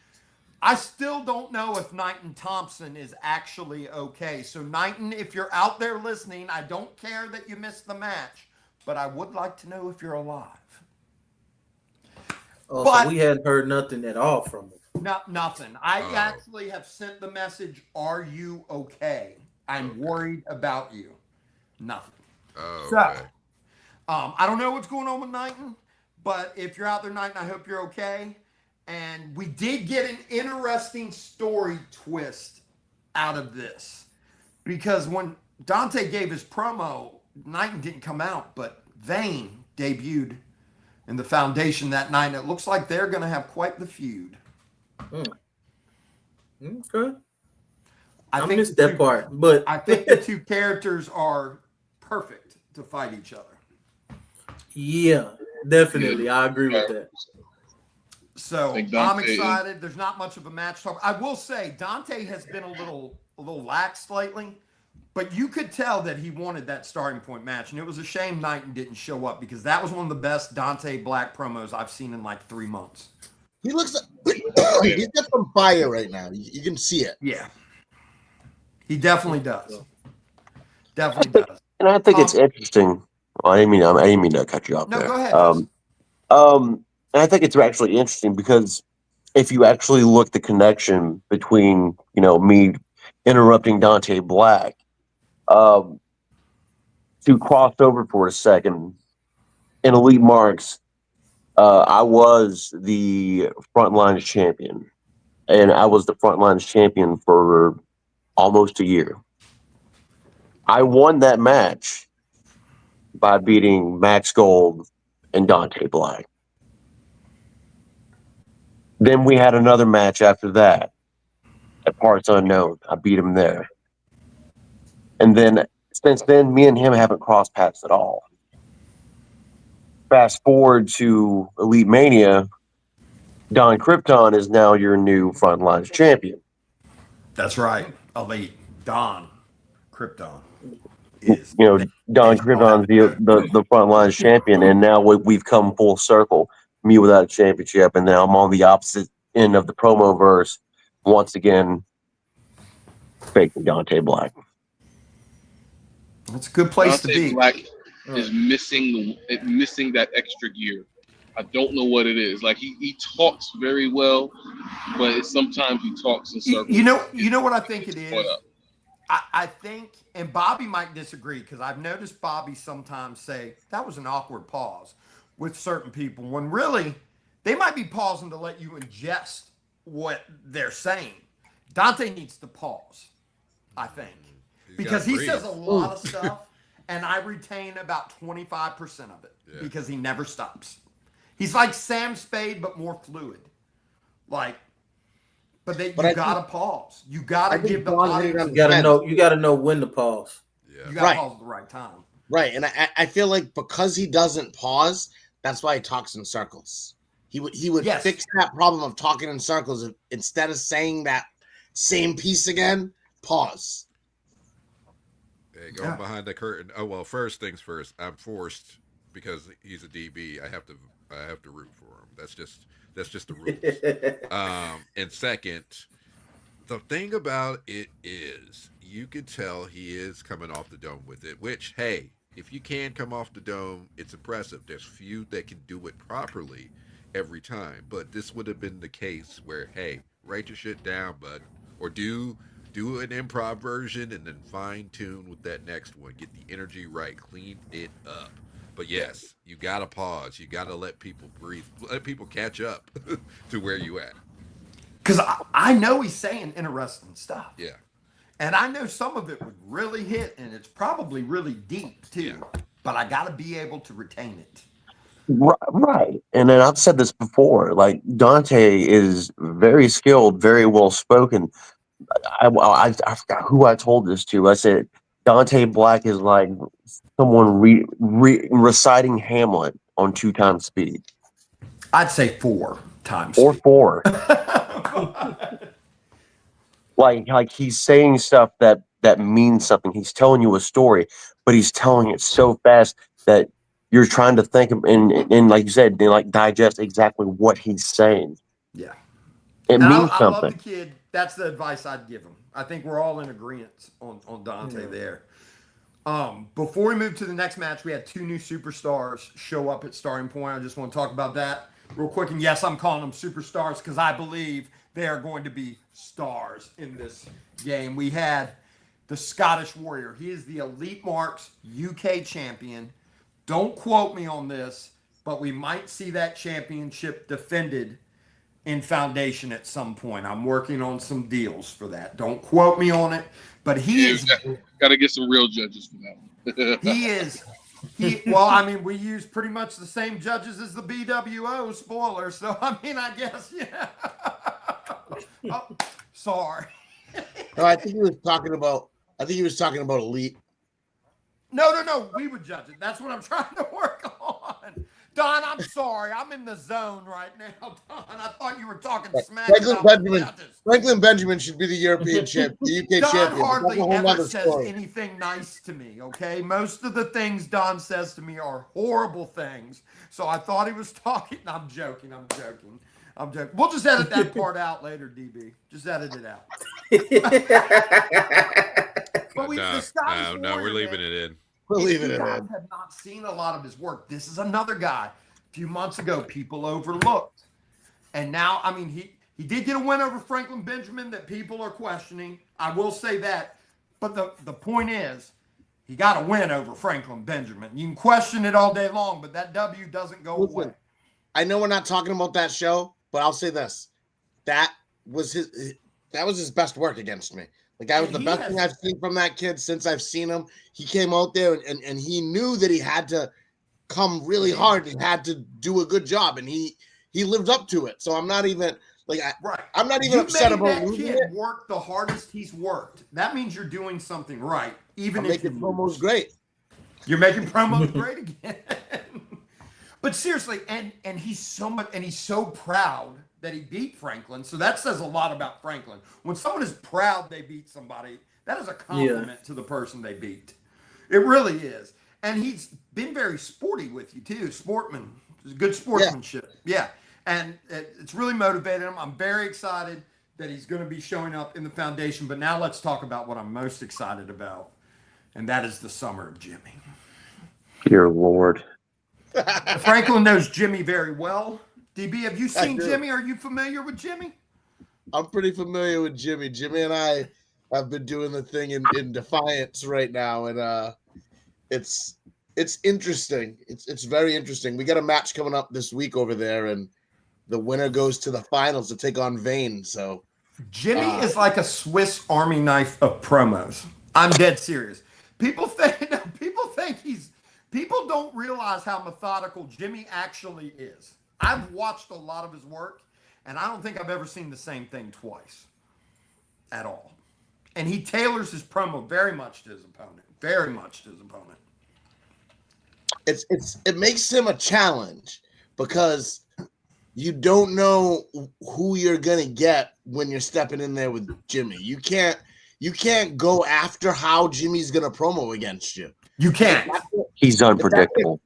I still don't know if Knighton Thompson is actually okay. So Knighton, if you're out there listening, I don't care that you missed the match, but I would like to know if you're alive. Oh, but so we hadn't heard nothing at all from him. Nothing. I actually have sent the message, "Are you okay? I'm worried about you." Nothing. Okay. So, I don't know what's going on with Knighton. But if you're out there, Knighton, I hope you're okay. And we did get an interesting story twist out of this. Because when Dante gave his promo, Knighton didn't come out, but Vane debuted in the Foundation that night. And it looks like they're going to have quite the feud. Okay. I missed that part, but I think the two characters are perfect to fight each other. Yeah. Definitely, I agree with that. So I'm excited. There's not much of a match talk. I will say Dante has been a little lax lately, but you could tell that he wanted that starting point match, and it was a shame Knighton didn't show up because that was one of the best Dante Black promos I've seen in like 3 months. He looks like he's got some fire right now. You can see it. Yeah, he definitely does. Definitely does. And I think it's interesting. Well, I didn't mean to cut you off there. No, go ahead. And I think it's actually interesting because if you actually look the connection between, me interrupting Dante Black, to cross over for a second, in Elite Marks, I was the Frontlines champion, and I was the Frontlines champion for almost a year. I won that match by beating Max Gold and Dante Black. Then we had another match after that at Parts Unknown. I beat him there. And then since then, me and him haven't crossed paths at all. Fast forward to Elite Mania, Don Krypton is now your new Frontlines champion. That's right. Elite Don Krypton You know, Don Krypton's the Frontlines champion, and now we've come full circle. Me without a championship, and now I'm on the opposite end of the Promoverse once again, facing Dante Black. That's a good place to be. Black is missing that extra gear. I don't know what it is. Like he talks very well, but sometimes he talks in circles. You know what I think it is? I think, and Bobby might disagree, because I've noticed Bobby sometimes say, that was an awkward pause with certain people, when really they might be pausing to let you ingest what they're saying. Dante needs to pause, I think, because he says a lot of stuff, and I retain about 25% of it because he never stops. He's like Sam Spade, but more fluid. Like, but you gotta pause. You gotta give the audience. You gotta know when to pause. Yeah. You gotta pause at the right time. Right, and I feel like because he doesn't pause, that's why he talks in circles. He would fix that problem of talking in circles instead of saying that same piece again. Pause. Hey, going behind the curtain. Oh well, first things first. I'm forced because he's a DB. I have to root for him. That's just the rules. And second, the thing about it is, you could tell he is coming off the dome with it. Which, hey, if you can come off the dome, it's impressive. There's few that can do it properly every time. But this would have been the case where, hey, write your shit down, bud, or do an improv version and then fine tune with that next one. Get the energy right, clean it up. But yes, you gotta pause. You gotta let people breathe. Let people catch up to where you at. Because I know he's saying interesting stuff. Yeah. And I know some of it would really hit, and it's probably really deep too. Yeah. But I gotta be able to retain it. Right. And then I've said this before. Like, Dante is very skilled, very well spoken. I forgot who I told this to. I said Dante Black is like someone reciting Hamlet on 2 times speed. I'd say 4 times. Or 4. like he's saying stuff that means something. He's telling you a story, but he's telling it so fast that you're trying to think of, and like you said, like digest exactly what he's saying. Yeah. It means I something. love the kid. That's the advice I'd give him. I think we're all in agreement on Dante there. Before we move to the next match, we had 2 new superstars show up at Starting Point. I just want to talk about that real quick. And yes, I'm calling them superstars because I believe they are going to be stars in this game. We had the Scottish Warrior. He is the Elite Marks UK champion. Don't quote me on this, but we might see that championship defended in Foundation at some point. I'm working on some deals for that. Don't quote me on it, but he is. Got to get some real judges for that. Well, I mean, we use pretty much the same judges as the BWO. Spoiler. So I mean, I guess Oh, sorry. No, I think he was talking about Elite. No. We would judge it. That's what I'm trying to work on. Don, I'm sorry. I'm in the zone right now, Don. I thought you were talking smack. Franklin Benjamin should be the European champ, the UK Don champion. Don hardly ever says anything nice to me, okay? Most of the things Don says to me are horrible things. So I thought he was talking. I'm joking. We'll just edit that part out later, DB. Just edit it out. But we're leaving it in. If you guys have not seen a lot of his work, this is another guy. A few months ago, people overlooked. And now, I mean, he did get a win over Franklin Benjamin that people are questioning. I will say that. But the point is, he got a win over Franklin Benjamin. You can question it all day long, but that W doesn't go away. I know we're not talking about that show, but I'll say this. That was his best work against me. The guy was the best thing I've seen from that kid since I've seen him. He came out there and he knew that he had to come really hard and had to do a good job, and he lived up to it. So I'm not even Like Right. I'm not even you upset made about that losing kid it. work the hardest he's worked. That means you're doing something right, even I'm if you making promos lose. great. You're making promos great again. But seriously, and he's so proud that he beat Franklin. So that says a lot about Franklin. When someone is proud they beat somebody, that is a compliment to the person they beat. It really is. And he's been very sporty with you too. Sportman. Good sportsmanship. Yeah. And it's really motivated him. I'm very excited that he's going to be showing up in the foundation. But now let's talk about what I'm most excited about. And that is the summer of Jimmy. Dear Lord. Franklin knows Jimmy very well. DB, have you seen do. Jimmy? Are you familiar with Jimmy? I'm pretty familiar with Jimmy. Jimmy and I have been doing the thing in Defiance right now, and it's interesting. It's very interesting. We got a match coming up this week over there, and the winner goes to the finals to take on Vane. So Jimmy is like a Swiss Army knife of promos. I'm dead serious. People don't realize how methodical Jimmy actually is. I've watched a lot of his work, and I don't think I've ever seen the same thing twice at all. And he tailors his promo very much to his opponent. Very much to his opponent. it makes him a challenge because you don't know who you're gonna get when you're stepping in there with Jimmy. You can't go after how Jimmy's gonna promo against you. You can't. He's unpredictable.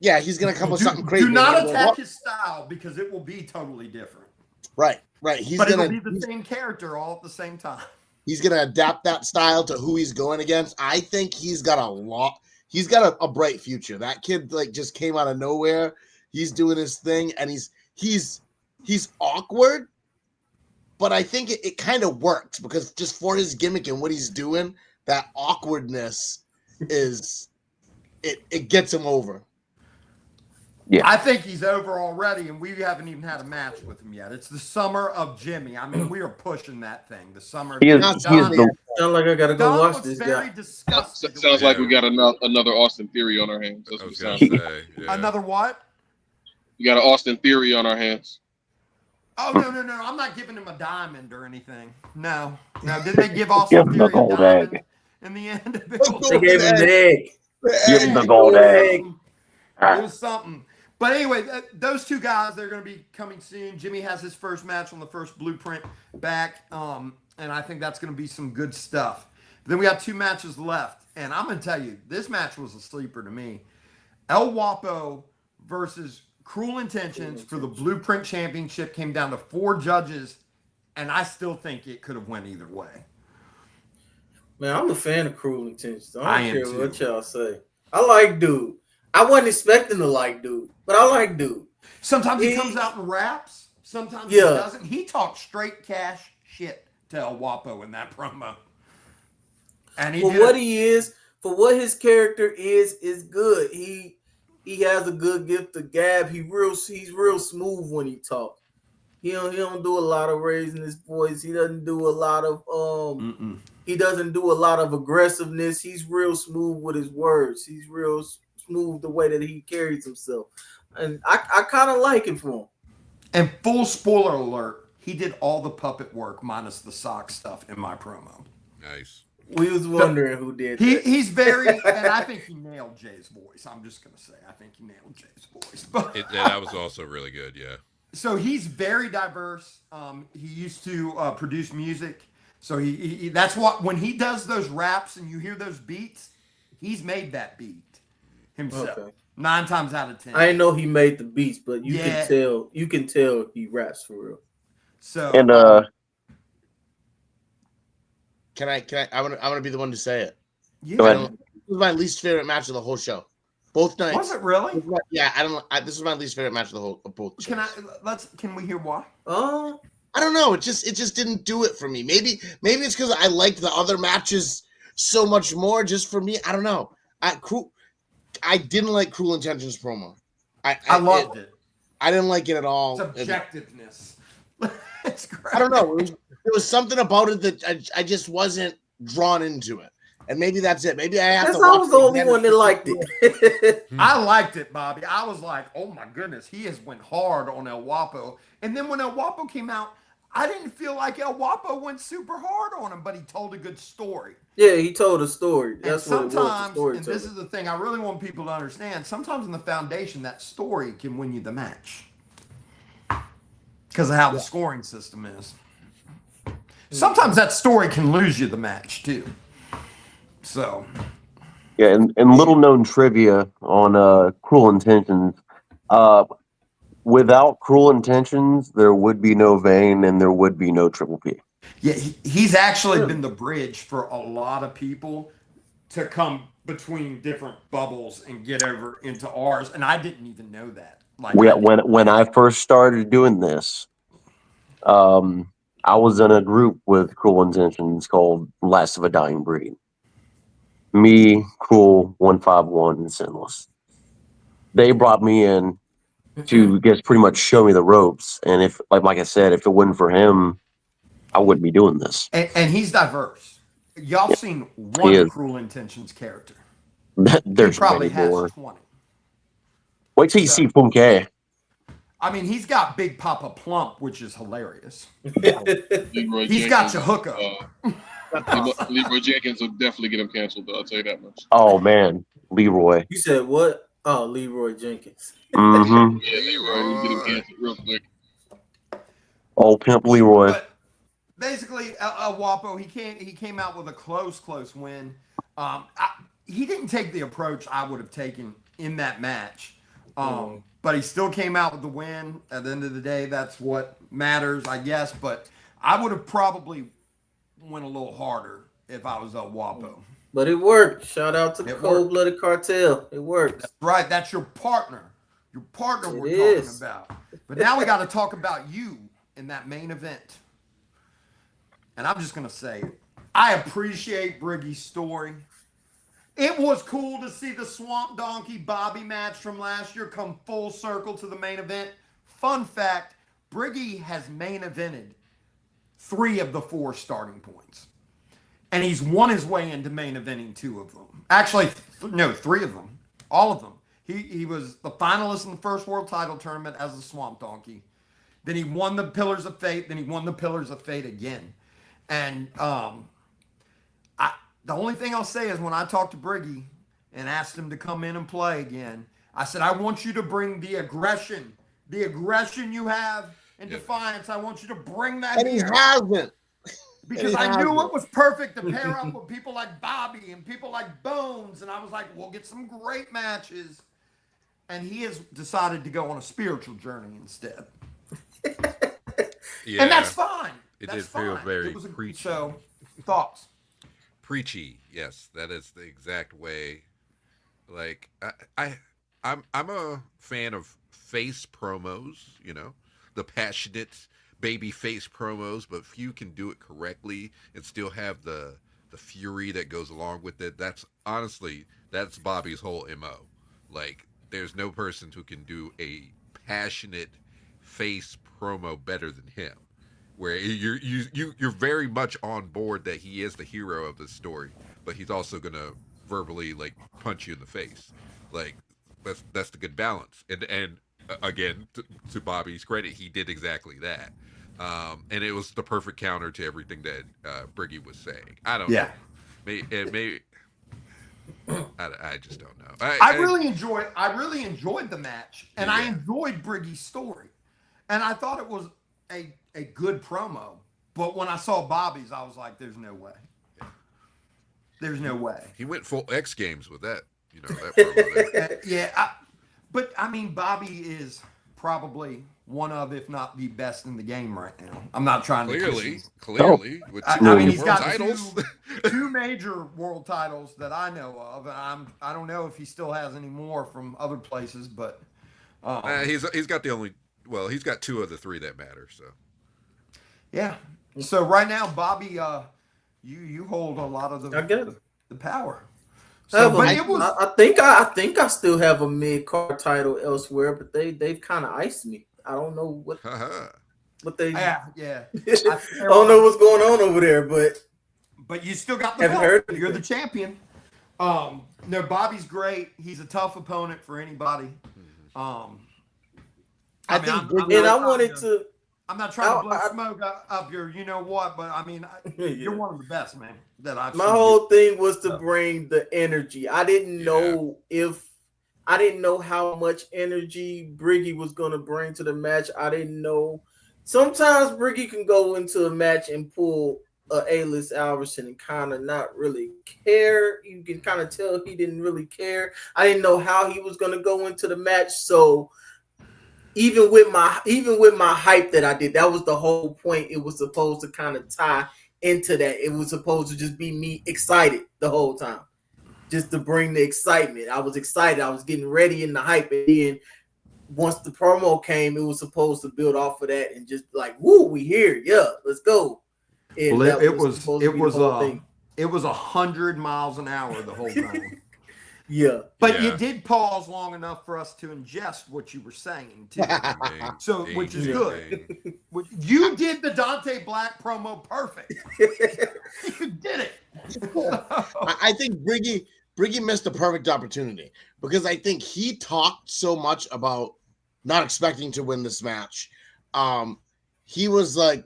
Yeah, he's gonna come with something crazy. Do not attack his style because it will be totally different. Right. But it'll be the same character all at the same time. He's gonna adapt that style to who he's going against. I think he's got a bright future. That kid just came out of nowhere. He's doing his thing, and he's awkward, but I think it kind of works because just for his gimmick and what he's doing, that awkwardness is it gets him over. Yeah, I think he's over already, and we haven't even had a match with him yet. It's the summer of Jimmy. I mean, we are pushing that thing. The summer of Jimmy. Sound like I gotta go Don watch looks this very guy. disgusted. Sounds like we got another Austin Theory on our hands. That's I what was it gonna sounds like. say, yeah. Another what? We got an Austin Theory on our hands. Oh, no. I'm not giving him a diamond or anything. No. Didn't they give Austin Give him the Theory a gold diamond egg. in the end? They gave him the egg. Give him the gold egg. It was something. But anyway, those two guys, they're going to be coming soon. Jimmy has his first match on the first Blueprint back, and I think that's going to be some good stuff. Then we got 2 matches left, and I'm going to tell you, this match was a sleeper to me. El Guapo versus Cruel Intentions for the Blueprint Championship came down to 4 judges, and I still think it could have went either way. Man, I'm a fan of Cruel Intentions. I I am don't care what too. y'all say. I like dude. I wasn't expecting to like dude, but I like dude. Sometimes he comes out in raps. Sometimes he doesn't. He talks straight cash shit to El Guapo in that promo. And For what his character is good. He has a good gift of gab. He's real smooth when he talks. He don't do a lot of raising his voice. He doesn't do a lot of He doesn't do a lot of aggressiveness. He's real smooth with his words. He's real smooth the way that he carries himself. And I kind of like it for him. And full spoiler alert, he did all the puppet work minus the sock stuff in my promo. Nice. We was wondering who did that. He's very, and I think he nailed Jay's voice. I'm just going to say, I think he nailed Jay's voice. But That was also really good, yeah. So he's very diverse. He used to produce music. So he that's what, when he does those raps and you hear those beats, he's made that beat himself. Okay. 9 times out of 10. I didn't know he made the beats, but you can tell he raps for real. So and can I I'm gonna be the one to say it. Yeah. This was my least favorite match of the whole show. Both nights. Was it really? Yeah, this is my least favorite match of both shows. Can we hear why? I don't know. It just didn't do it for me. Maybe it's because I liked the other matches so much more. Just for me, I don't know. I didn't like Cruel Intentions promo. I loved it. I didn't like it at all. Subjectiveness. It's great. I don't know. There was something about it that I just wasn't drawn into it. And maybe that's it. Maybe I have to. I was the only one that liked it. I liked it, Bobby. I was like, oh my goodness, he has went hard on El Guapo. And then when El Guapo came out, I didn't feel like El Guapo went super hard on him, but he told a good story. Yeah, he told a story. That's and what it was. The and this is the thing I really want people to understand. Sometimes in the foundation, that story can win you the match because of how the scoring system is. Sometimes that story can lose you the match too. So, yeah, and little known trivia on Cruel Intentions. Without Cruel Intentions, there would be no Vane and there would be no Triple P. yeah, he's actually been the bridge for a lot of people to come between different bubbles and get over into ours, and I didn't even know that. Like when I first started doing this, I was in a group with Cruel Intentions called Last of a Dying Breed. Me, Cruel, 151, and Sinless. They brought me in to just pretty much show me the ropes. And if, like I said, if it wasn't for him, I wouldn't be doing this. and he's diverse. Y'all seen one Cruel Intentions character. There's he probably many more. has 20. Wait till you see Punke. I mean, he's got Big Papa Plump, which is hilarious. Leroy He's Jenkins, got your hookup. Leroy Jenkins will definitely get him canceled, though. I'll tell you that much. Oh, man. Leroy. You said what? Oh, Leroy Jenkins. Mm-hmm. Yeah, Leroy will get him canceled real quick. Old Pimp Leroy. But basically, El Guapo, he came out with a close win. He didn't take the approach I would have taken in that match. But he still came out with the win. At the end of the day, that's what matters, I guess. But I would have probably went a little harder if I was El Guapo. But it worked. Shout out to the Cold-Blooded Cartel. It works. That's right. That's your partner. Your partner we're talking about. But now we got to talk about you in that main event. And I'm just going to say, I appreciate Briggy's story. It was cool to see the Swamp Donkey Bobby match from last year come full circle to the main event. Fun fact, Briggy has main evented 3 of the 4 starting points. And he's won his way into main eventing 2 of them. Actually, no, 3 of them. All of them. He was the finalist in the first world title tournament as the Swamp Donkey. Then he won the Pillars of Fate. Then he won the Pillars of Fate again. And the only thing I'll say is when I talked to Briggy and asked him to come in and play again, I said, I want you to bring the aggression you have in Defiance. I want you to bring that. And he hasn't. Because I knew it was perfect to pair up with people like Bobby and people like Bones. And I was like, we'll get some great matches. And he has decided to go on a spiritual journey instead. And that's fine. It did feel very preachy. So, thoughts? Preachy, yes, that is the exact way. Like I'm a fan of face promos, you know, the passionate baby face promos, but few can do it correctly and still have the fury that goes along with it. That's Bobby's whole MO. Like, there's no person who can do a passionate face promo better than him. Where you're very much on board that he is the hero of this story, but he's also gonna verbally like punch you in the face. Like that's the good balance. And again, to Bobby's credit, he did exactly that. And it was the perfect counter to everything that Briggy was saying. I don't know. Maybe I just don't know. I really enjoyed the match, and I enjoyed Briggy's story, and I thought it was a good promo. But when I saw Bobby's, I was like, "There's no way. There's no way." He went full X Games with that, you know, that promo there. But I mean, Bobby is probably one of, if not the best in the game right now. I'm not trying to clearly. With I mean, he's got titles. two major world titles that I know of. I don't know if he still has any more from other places, but he's got the only. Well, he's got 2 of the 3 that matter. So yeah. So right now, Bobby, you hold a lot of the power. So, but I think I still have a mid card title elsewhere, but they've kind of iced me. I don't know what they. Yeah. I don't know what's going on over there, but you still got the belt. You're the champion. No, Bobby's great. He's a tough opponent for anybody. I wanted to I'm not trying to blow smoke up your, you know what, but I mean, you're one of the best, man, that I've My seen. whole thing was to bring the energy. I didn't know how much energy Briggy was gonna bring to the match. I didn't know. Sometimes Briggy can go into a match and pull A-list Alverson and kind of not really care. You can kind of tell he didn't really care. I didn't know how he was gonna go into the match, so. Even with my hype that I did, that was the whole point. It was supposed to kind of tie into that. It was supposed to just be me excited the whole time, just to bring the excitement. I was excited. I was getting ready in the hype, and then once the promo came, it was supposed to build off of that and just like, woo, we here, yeah, let's go. And well, it was 100 miles an hour the whole time. Yeah, but you did pause long enough for us to ingest what you were saying too. So, which is good. You did the Dante Black promo perfect. You did it. I think Briggy missed a perfect opportunity because I think he talked so much about not expecting to win this match. He was like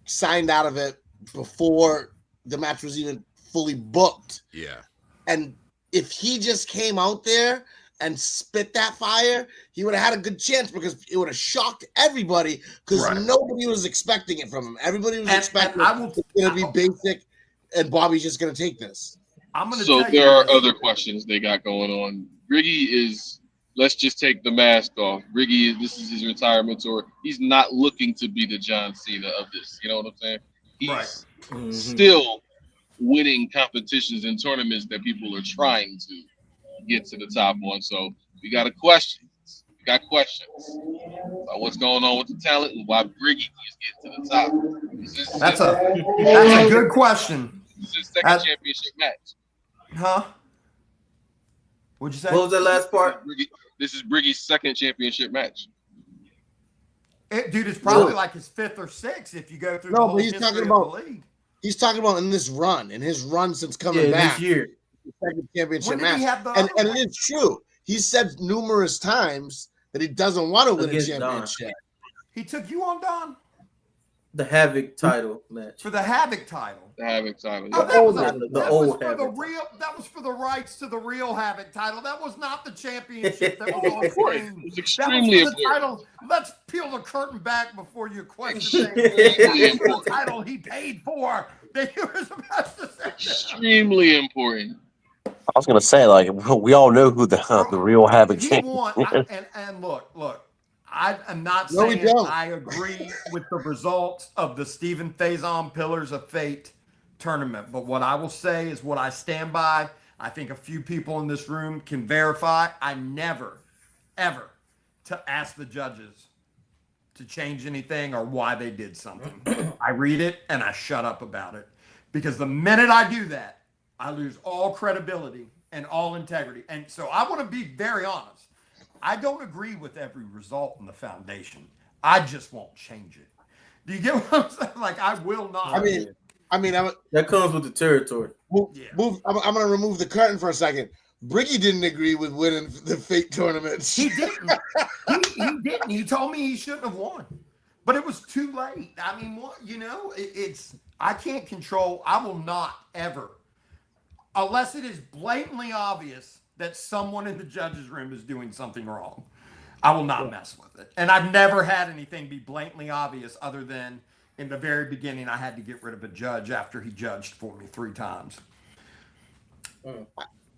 signed out of it before the match was even fully booked. Yeah. And if he just came out there and spit that fire, he would have had a good chance because it would have shocked everybody because nobody was expecting it from him. Everybody was expecting it's going to be basic and Bobby's just going to take this. So there are other questions they got going on. Briggy is, let's just take the mask off. Briggy, this is his retirement tour. He's not looking to be the John Cena of this. You know what I'm saying? He's still winning competitions and tournaments that people are trying to get to the top on. So we got questions. We got questions about what's going on with the talent and why Briggy is getting to the top. That's a good question. This is his second championship match. Huh? What'd you say? What was the last part? This is Briggy's second championship match. Dude, it's probably like his fifth or sixth if you go through the whole but he's history talking of about the league. He's talking about in his run since coming back this year. The second championship When did match. he have the And other it is true. He said numerous times that he doesn't want to win a championship. Don. He took you on, Don? The Havoc title match. For the Havoc title. The Havoc title. Oh, Yeah. that was for the rights to the real Havoc title. That was not the championship that was on screen. It was extremely important. Title. Let's peel the curtain back before you question the title he paid for. That you were supposed to say. Extremely important. I was gonna say, like, we all know who the real Havoc he won. And look. I am not saying I agree with the results of the Stephen Faison Pillars of Fate tournament, but what I will say is what I stand by. I think a few people in this room can verify. I never, ever to ask the judges to change anything or why they did something. I read it and I shut up about it because the minute I do that, I lose all credibility and all integrity. And so I want to be very honest. I don't agree with every result in the foundation. I just won't change it. Do you get what I'm saying? Like, I will not. I mean, that comes with the territory. I'm going to remove the curtain for a second. Briggy didn't agree with winning the Fate tournaments. He didn't. he didn't. He told me he shouldn't have won. But it was too late. I mean, I can't control. I will not ever, unless it is blatantly obvious that someone in the judges' room is doing something wrong, I will not mess with it. And I've never had anything be blatantly obvious other than in the very beginning, I had to get rid of a judge after he judged for me 3 times.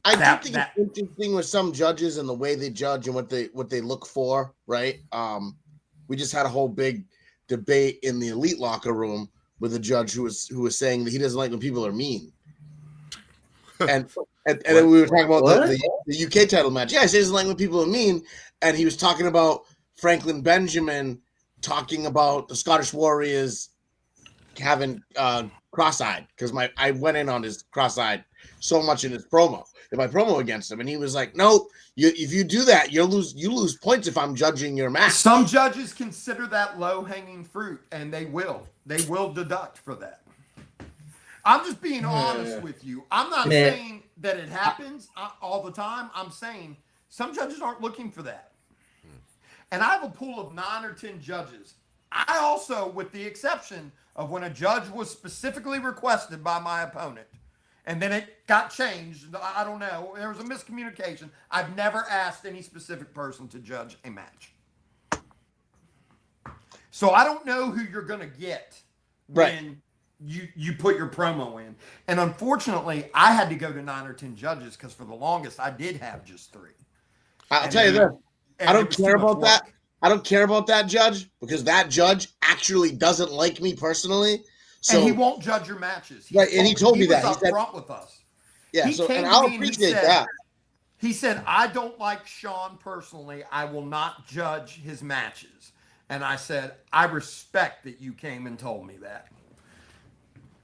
I do think it's interesting with some judges and the way they judge and what they look for, right? We just had a whole big debate in the elite locker room with a judge who was saying that he doesn't like when people are mean. And then we were talking about the UK title match. Yeah, he says like when people are mean, and he was talking about Franklin Benjamin talking about the Scottish Warriors having cross-eyed because I went in on his cross-eyed so much in his promo, in my promo against him, and he was like, "No, if you do that, you lose points if I'm judging your match." Some judges consider that low-hanging fruit, and they will deduct for that. I'm just being honest with you. I'm not saying that it happens all the time. I'm saying some judges aren't looking for that. And I have a pool of 9 or 10 judges I also, with the exception of when a judge was specifically requested by my opponent, and then it got changed. I don't know. There was a miscommunication. I've never asked any specific person to judge a match. So I don't know who you're going to get when you put your promo in. And unfortunately, I had to go to 9 or 10 judges because for the longest, I did have just 3. I'll tell you this. I don't care about that. I don't care about that judge because that judge actually doesn't like me personally. So, and he won't judge your matches. And he told me that. He was upfront with us. Yeah, and I'll appreciate that. He said, I don't like Shawn personally. I will not judge his matches. And I said, I respect that you came and told me that.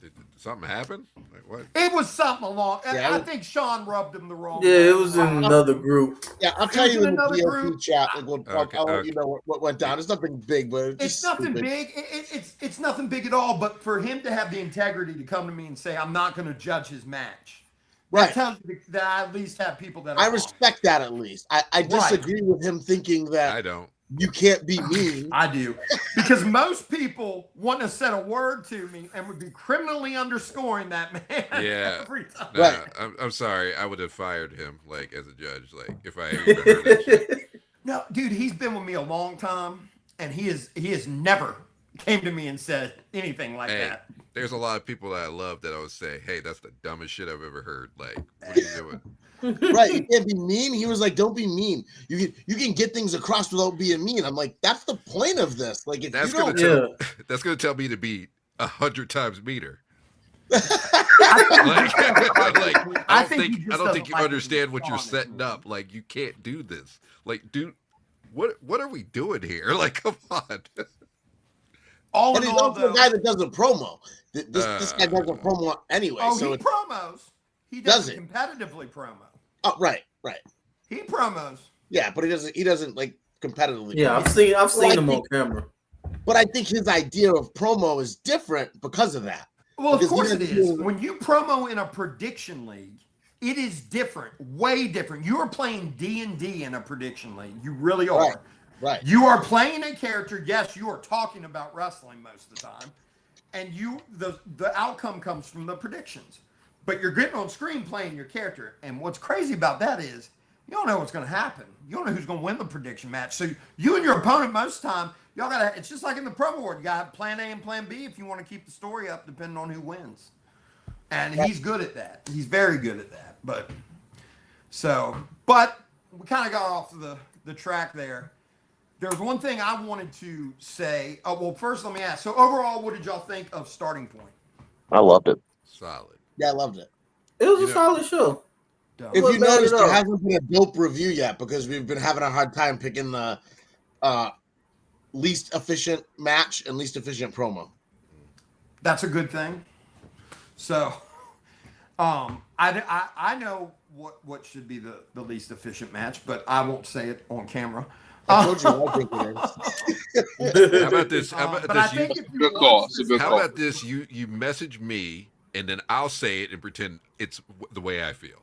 Did something happen? Like what? It was something along. I think Shawn rubbed him the wrong way. Yeah, it was in another group. Yeah, I'll tell you in the DLP chat. I'll let you know what went down. It's nothing big, but it's nothing big. It's nothing big at all. But for him to have the integrity to come to me and say, I'm not going to judge his match. Right. That tells me that I at least have people that I respect that at least. I disagree with him thinking that I don't. You can't be mean. I do. Because most people wouldn't have said a word to me and would be criminally underscoring that man every time. Nah, I'm sorry. I would have fired him, like, as a judge, like, if I even heard that shit. No, dude, he's been with me a long time, and he has never came to me and said anything like that. There's a lot of people that I love that I would say, hey, that's the dumbest shit I've ever heard. Like, what are you doing? Right, you can't be mean. He was like, "Don't be mean. You can get things across without being mean." I'm like, "That's the point of this. Like, if that's you don't, that's gonna tell me to be 100 times meaner." I don't think you understand what you're setting up. Like, you can't do this. Like, dude, what are we doing here? Like, come on. And he's also a guy that does a promo. This guy does a promo anyway. Oh, so he promos. He doesn't competitively promo. Oh, right. He promos. Yeah, but he doesn't like competitively. Yeah, promo. I've seen him on camera. But I think his idea of promo is different because of that. Well, of course it is. When you promo in a prediction league, it is different, way different. You are playing D&D in a prediction league. You really are. Right. You are playing a character. Yes, you are talking about wrestling most of the time, and the outcome comes from the predictions. But you're getting on screen playing your character. And what's crazy about that is you don't know what's going to happen. You don't know who's going to win the prediction match. So you and your opponent most of the time, y'all got to, it's just like in the promo world. You got plan A and plan B if you want to keep the story up depending on who wins. And he's good at that. He's very good at that. But we kind of got off the track there. There's one thing I wanted to say. Oh, well, first let me ask. So overall, what did y'all think of Starting Point? I loved it. Solid. Yeah, I loved it. It was a solid show. If you noticed, there hasn't been a dope review yet because we've been having a hard time picking the least efficient match and least efficient promo. That's a good thing. So, I know what should be the least efficient match, but I won't say it on camera. I told you I think it is. How about this? How about this? Good call. How about this? You message me, and then I'll say it and pretend it's the way I feel.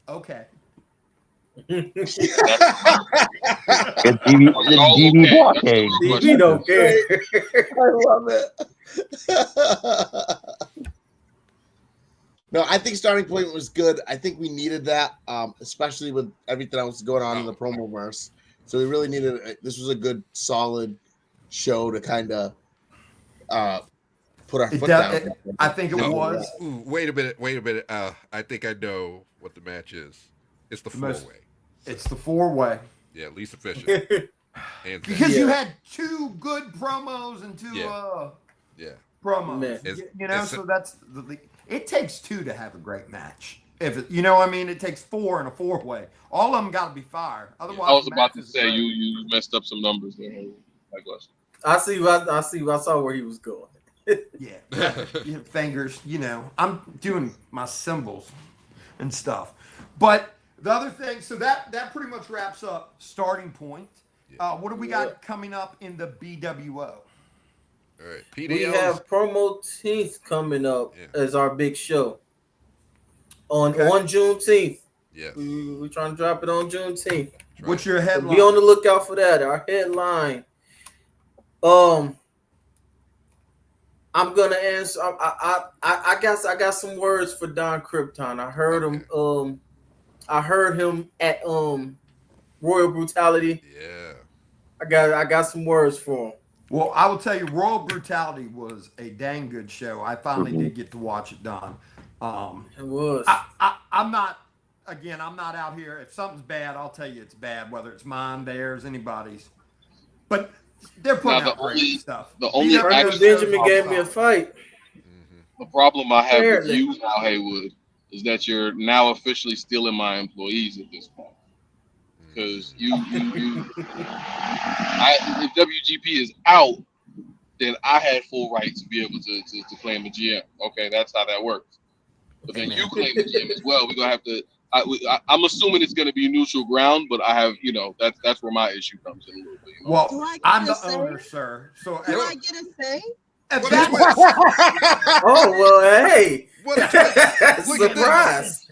Okay. It's DB blockade. DB don't care. I love it. No, I think Starting Point was good. I think we needed that, especially with everything else going on in the Promoverse. So we really needed. This was a good, solid show to kind of put our foot down. I think it was. Ooh, wait a minute. I think I know what the match is. It's the four-way. It's the four-way. Yeah, least efficient. Because you had two good promos and two promos. So that's it takes two to have a great match. If it, you know what I mean, it takes four in a four-way. All of them got to be fired. Otherwise, I was about to say you messed up some numbers there. I saw where he was going. Yeah, fingers. I'm doing my symbols and stuff. But the other thing, so that pretty much wraps up Starting Point. What do we got coming up in the BWO? All right, PDLs. We have Promo Teeth coming up as our big show on Juneteenth. Yes, we're trying to drop it on Juneteenth. What's your headline? So be on the lookout for that. Our headline I'm gonna answer. I guess I got some words for Don Krypton. I heard him. I heard him at Royal Brutality. Yeah. I got some words for him. Well, I will tell you, Royal Brutality was a dang good show. I finally did get to watch it, Don. It was. I'm not. Again, I'm not out here. If something's bad, I'll tell you it's bad, whether it's mine, theirs, anybody's. But they're putting out great stuff. The only Benjamin gave me a fight. The problem I have with you now, Haywood, is that you're now officially stealing my employees at this point. Because if WGP is out, then I had full right to be able to claim the GM. Okay, that's how that works. But then you claim the GM as well. We're gonna have to. I'm assuming it's gonna be neutral ground, but I have, that's where my issue comes in a little bit. Well, I'm the owner, sir. So do I get a say? Oh well, hey! What a surprise!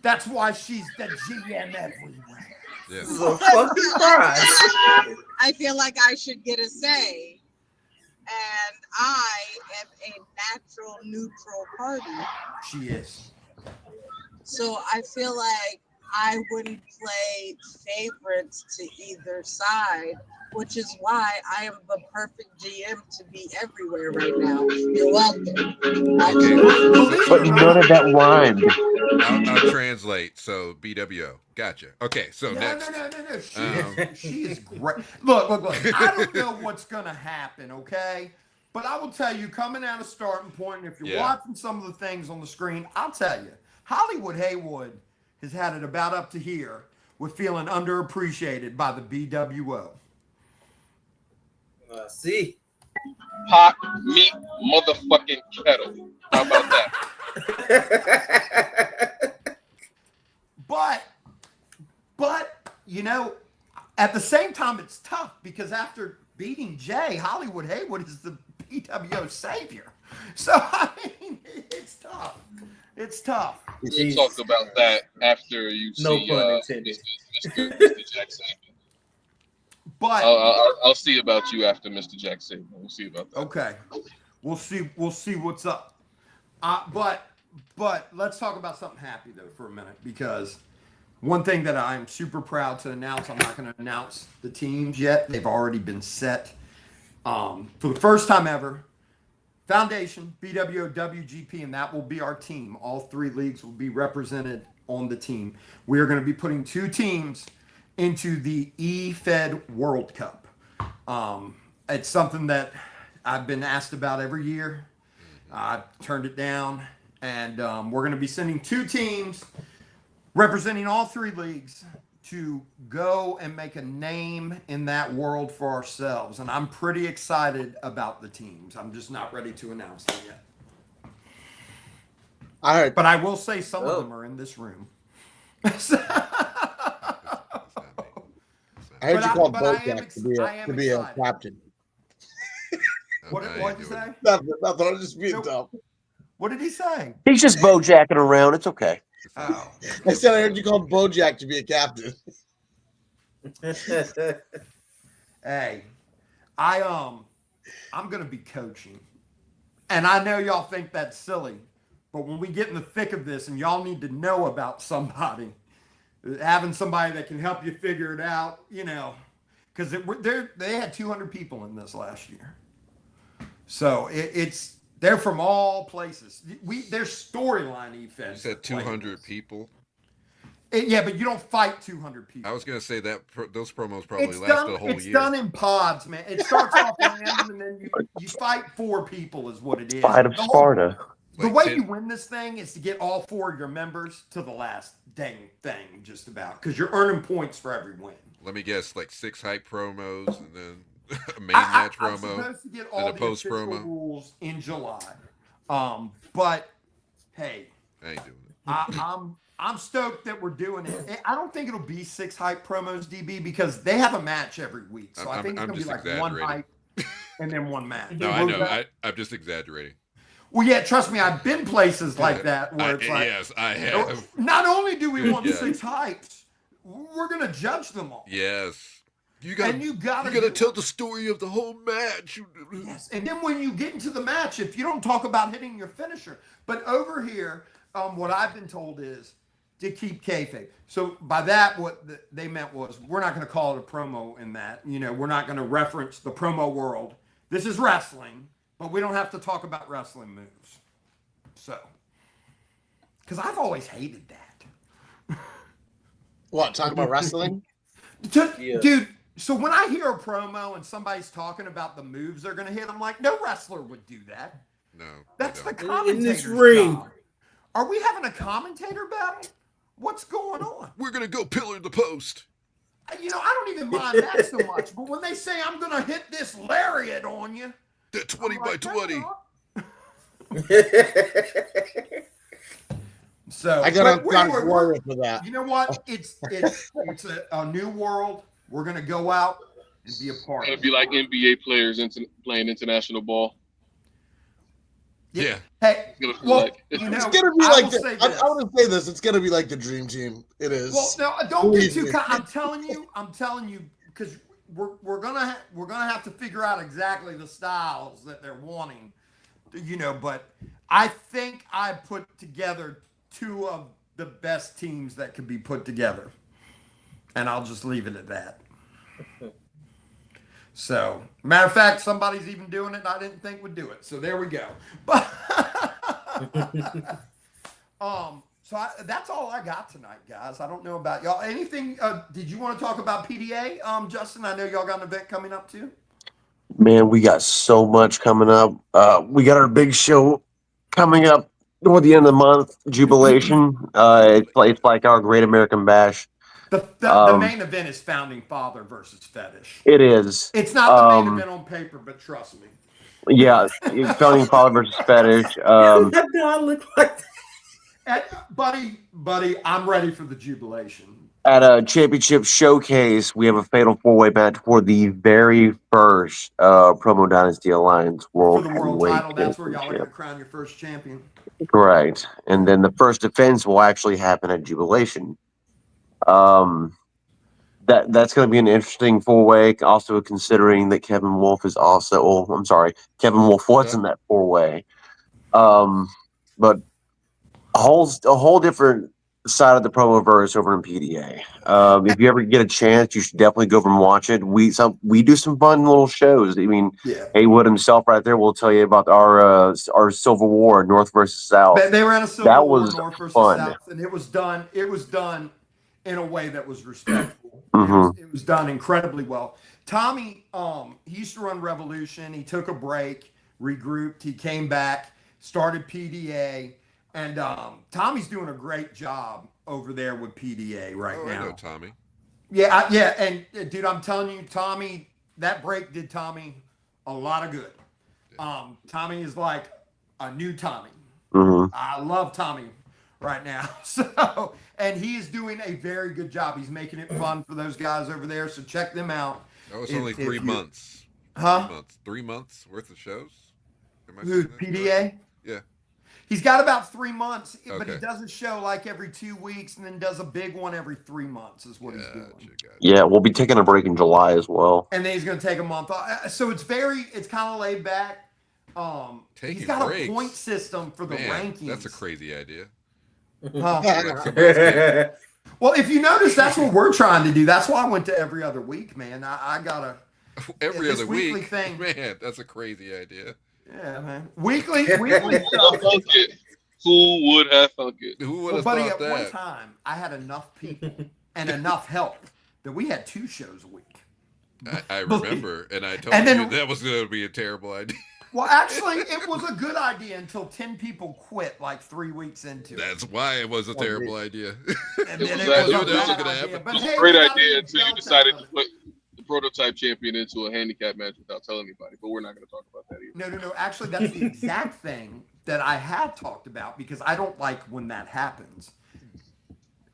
That's why she's the GM everywhere. Yes. This is a fucking surprise. I feel like I should get a say, and I am a natural neutral party. She is. So I feel like I wouldn't play favorites to either side, which is why I am the perfect GM to be everywhere right now. You're welcome. But none of that rhymed. I'll translate. So BWO. Gotcha. Okay, so next. No. She is great. Look. I don't know what's going to happen, okay? But I will tell you, coming out of starting point, if you're watching some of the things on the screen, I'll tell you, Hollywood Haywood has had it about up to here with feeling underappreciated by the BWO. See? Pot, meat, motherfucking kettle. How about that? But, at the same time, it's tough because after beating Jay, Hollywood Haywood is the BWO savior. So, I mean, it's tough. It's tough. We'll talk about that after you see Mr. Jack Saban. But I'll see about you after Mr. Jack Saban. We'll see about that. Okay, we'll see what's up. But let's talk about something happy though for a minute, because one thing that I'm super proud to announce, I'm not going to announce the teams yet. They've already been set. For the first time ever, Foundation, BWO, WGP, and that will be our team. All three leagues will be represented on the team. We are going to be putting two teams into the E-Fed World Cup. It's something that I've been asked about every year. I've turned it down, and we're going to be sending two teams representing all three leagues to go and make a name in that world for ourselves. And I'm pretty excited about the teams. I'm just not ready to announce them yet. I heard, but I will say some of them are in this room. I heard you called Bojack to be a captain. What did you say? Nothing. I'm just being dumb. What did he say? He's just Bojacking around. It's okay. Oh. I said I heard you called Bojack to be a captain. Hey, I'm gonna be coaching, and I know y'all think that's silly, but when we get in the thick of this, and y'all need to know about somebody, having somebody that can help you figure it out, because they had 200 people in this last year, so they're from all places. Their storyline E-Fed. You said 200 people? Yeah, but you don't fight 200 people. I was going to say that those promos probably last a whole year. It's done in pods, man. It starts off random, and then you fight 4 people is what it is. Fight of Sparta. The way you win this thing is to get all 4 of your members to the last dang thing, just about, because you're earning points for every win. Let me guess, like 6 hype promos, and then a main match promo, I'm supposed to get all and a post promo rules in July. But hey, I ain't doing it. I'm stoked that we're doing it. I don't think it'll be 6 hype promos, DB, because they have a match every week. So I think it's gonna be like 1 hype and then 1 match. No, I know. I'm just exaggerating. Well, yeah, trust me, I've been places like that where it's like, yes, I have. Not only do we want 6 hypes, we're gonna judge them all. Yes. You gotta tell the story of the whole match. Yes, and then when you get into the match, if you don't talk about hitting your finisher, but over here, what I've been told is to keep kayfabe. So by that, what they meant was we're not going to call it a promo in that. We're not going to reference the promo world. This is wrestling, but we don't have to talk about wrestling moves. So, because I've always hated that. What, talk about wrestling? Dude, so when I hear a promo and somebody's talking about the moves they're going to hit, I'm like, no wrestler would do that. No. That's the commentator's in this ring. job. Are we having a commentator battle? What's going on? We're going to go pillar the post. I don't even mind that so much. But when they say, I'm going to hit this lariat on you. That 20 by 20. So I got on Warrior for that. You know what? It's a new world. We're going to go out and be a part. It's going to be like NBA players playing international ball. Yeah. Hey, it's gonna be it's gonna be like I want to say this. It's gonna be like the Dream Team. It is. Well, no, don't get too. I'm telling you, because we're gonna have to figure out exactly the styles that they're wanting, But I think I put together two of the best teams that could be put together, and I'll just leave it at that. So, matter of fact, somebody's even doing it, and I didn't think would do it. So there we go. But that's all I got tonight, guys. I don't know about y'all. Anything? Did you want to talk about PDA, Justin? I know y'all got an event coming up too. Man, we got so much coming up. We got our big show coming up toward the end of the month, Jubilation. It's like our Great American Bash. The main event is Founding Father versus Fetish. It is. It's not the main event on paper, but trust me. Yeah, Founding Father versus Fetish. That don't look like that. Buddy, I'm ready for the Jubilation. At a championship showcase, we have a fatal four-way match for the very first Promo Dynasty Alliance World For the world Heavyweight title, that's where y'all are going to Championship. crown your first champion. Correct. And then the first defense will actually happen at Jubilation. That's going to be an interesting four-way. Also, considering that Kevin Wolf is also. Oh, I'm sorry, Kevin Wolf was in that four-way. But a whole different side of the Promoverse over in PDA. If you ever get a chance, you should definitely go over and watch it. We do some fun little shows. I mean, Haywood himself right there will tell you about our Civil War, North versus South. They ran a Civil War, was North versus fun. South, and it was done in a way that was respectful. Mm-hmm. It was done incredibly well. Tommy, he used to run Revolution. He took a break, regrouped. He came back, started PDA, and Tommy's doing a great job over there with PDA now. I know Tommy. Yeah, and dude, I'm telling you, Tommy, that break did Tommy a lot of good. Tommy is like a new Tommy. Mm-hmm. I love Tommy right now. So, and he is doing a very good job. He's making it fun for those guys over there. So check them out. That was only 3 months. Huh? 3 months worth of shows? Who, PDA? Yeah. He's got about 3 months, but Okay. he doesn't show like every 2 weeks and then does a big one every 3 months is what he's doing. Yeah, we'll be taking a break in July as well. And then he's going to take a month off. So it's kind of laid back. He's got breaks. a point system for the rankings. That's a crazy idea. Well, if you notice, that's what we're trying to do. That's why I went to every other week, man. I gotta every this other weekly week. thing. Man, that's a crazy idea. Yeah, man. Weekly Who would have thunk it? Who would Well, have buddy, thought at one that? time, I had enough people and enough help that we had 2 shows a week. I remember, and I told And then- you that was going to be a terrible idea. Well, actually, it was a good idea until 10 people quit like 3 weeks into it. That's why it was a terrible idea. And It then was it that- was it a was bad gonna idea. happen. But It was hey, a great we got idea the until you belt decided out to of it. put the prototype champion into a handicap match without telling anybody. But we're not going to talk about that either. No. Actually, that's the exact thing that I had talked about because I don't like when that happens.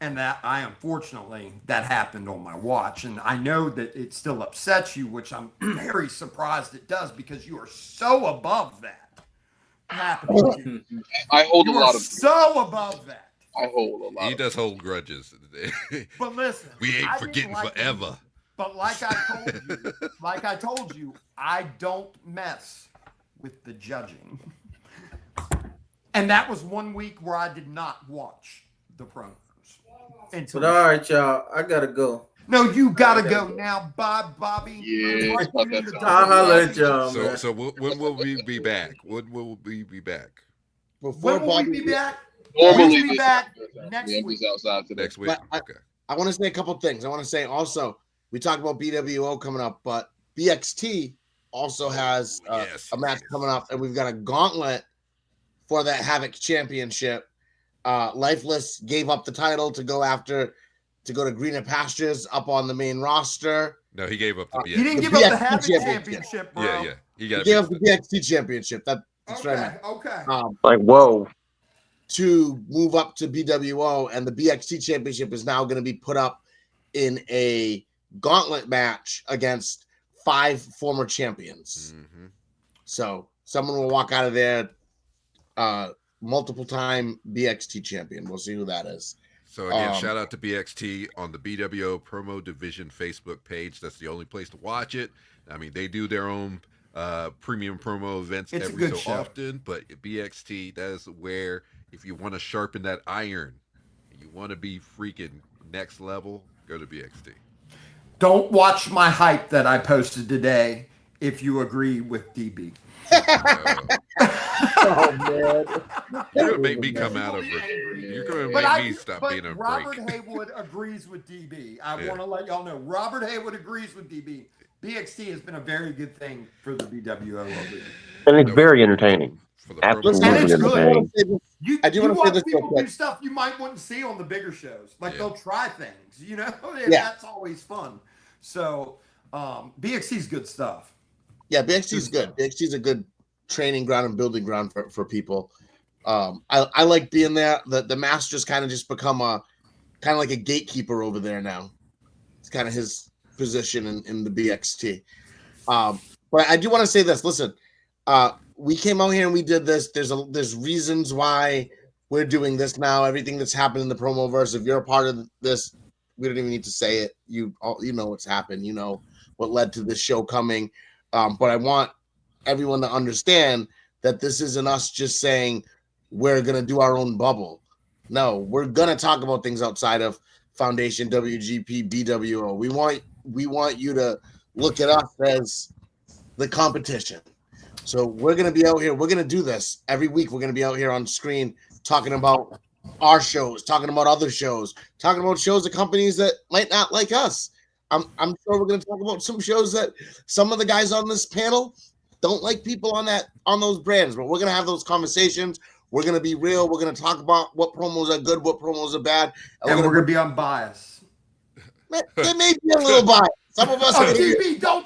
And that unfortunately, that happened on my watch. And I know that it still upsets you, which I'm very surprised it does because you are so above that happening to you. I hold a You lot are of. so above that. I hold a lot. He of does hold grudges. But listen, We ain't I didn't forgetting like forever. But like I told you, I don't mess with the judging. And that was 1 week where I did not watch the promos. But all right, y'all, I gotta go. No, you gotta go now. Bye, Bobby. Yeah, it's about that time. I'll holler at y'all, man. So when will we be back? When will we be back? When will we be back? Normally, We'll be back next I'm week. just outside today. Next week. Okay. I want to say a couple things. I want to say also, we talked about BWO coming up, but BXT also has a match coming up, and we've got a gauntlet for that Havoc Championship. Lifeless gave up the title to go to greener pastures up on the main roster. No, he gave up the BXT. He didn't give up the Havoc Championship, bro. Yeah. He gave up the BXT Championship. That's right. Okay. Like, whoa. To move up to BWO, and the BXT Championship is now going to be put up in a gauntlet match against 5 former champions. Mm-hmm. So someone will walk out of there, multiple time BXT champion. We'll see who that is. So again, shout out to BXT on the BWO Promo Division Facebook page. That's the only place to watch it. I mean, they do their own premium promo events every so often, but BXT, that is where, if you want to sharpen that iron, you want to be freaking next level, go to BXT. Don't watch my hype that I posted today if you agree with DB. Oh, man. You're going to make me come out of it. You're going to make me stop being a Robert break. Haywood agrees with DB. I want to let y'all know. Robert Haywood agrees with DB. BXT has been a very good thing for the BWO. And it's very entertaining. Absolutely entertaining. I do want to say this people do stuff you might want to see on the bigger shows. Like they'll try things, you know? That's always fun. So BXT's good stuff. Yeah, BXT's good. BXT's a good training ground and building ground for people. I like being there. The master's kind of just become like a gatekeeper over there now. It's kind of his position in the BXT. But I do want to say this. Listen, we came out here and we did this. There's reasons why we're doing this now. Everything that's happened in the Promoverse. If you're a part of this, we don't even need to say it. You know what's happened. You know what led to this show coming. But I want everyone to understand that this isn't us just saying we're gonna do our own bubble. No, we're gonna talk about things outside of Foundation, WGP, BWO. We want you to look at us as the competition. So we're gonna be out here. We're gonna do this every week. We're gonna be out here on screen talking about our shows, talking about other shows, talking about shows of companies that might not like us. I'm sure we're going to talk about some shows that some of the guys on this panel don't like people on those brands, but we're going to have those conversations. We're going to be real. We're going to talk about what promos are good, what promos are bad. And we're going to be unbiased. There may be a little bias. Some of us are DB, don't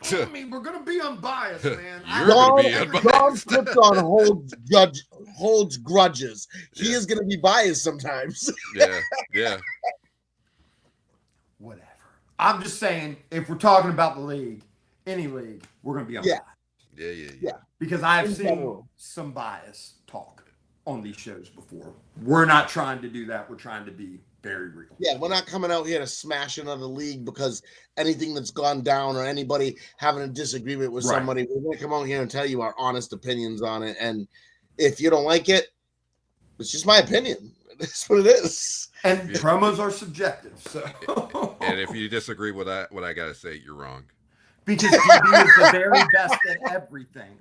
tell me. We're going to be unbiased, man. You're going to be unbiased. John puts on holds grudges. He is going to be biased sometimes. Yeah. Whatever. I'm just saying, if we're talking about the league, any league, we're going to be unbiased. Yeah. Because I've seen some bias talk on these shows before. We're not trying to do that. We're trying to be very real. Yeah, we're not coming out here to smash another league because anything that's gone down or anybody having a disagreement with somebody, we're going to come out here and tell you our honest opinions on it. And if you don't like it, it's just my opinion. That's what it is. And promos are subjective. So, and if you disagree with what I gotta say, you're wrong. Because DB is the very best at everything.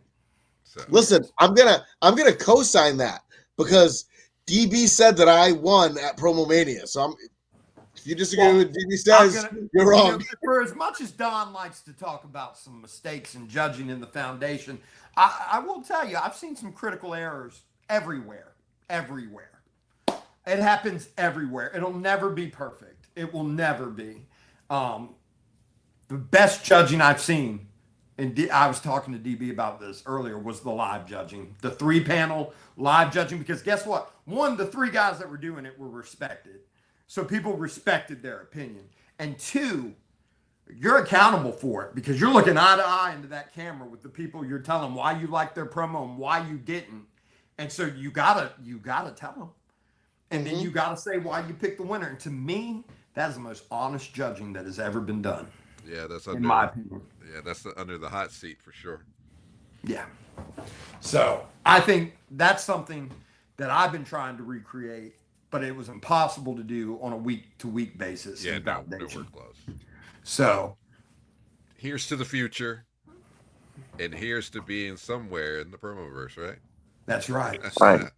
So. Listen, I'm gonna co-sign that because DB said that I won at Promomania. So if you disagree with DB says, you're wrong. You know, for as much as Don likes to talk about some mistakes in judging in the foundation, I will tell you, I've seen some critical errors everywhere. It happens everywhere. It'll never be perfect. It will never be. The best judging I've seen, and I was talking to DB about this earlier, was the live judging. The 3-panel live judging, because guess what? One, the 3 guys that were doing it were respected. So people respected their opinion. And 2, you're accountable for it because you're looking eye to eye into that camera with the people you're telling why you liked their promo and why you didn't. And so you gotta tell them. And then you got to say why you picked the winner. And to me, that is the most honest judging that has ever been done. Yeah, that's in my opinion. Yeah, that's under the hot seat for sure. Yeah. So I think that's something that I've been trying to recreate, but it was impossible to do on a week-to-week basis. Yeah, in no Foundation. work close. So here's to the future, and here's to being somewhere in the Promoverse, right? that's right. Right.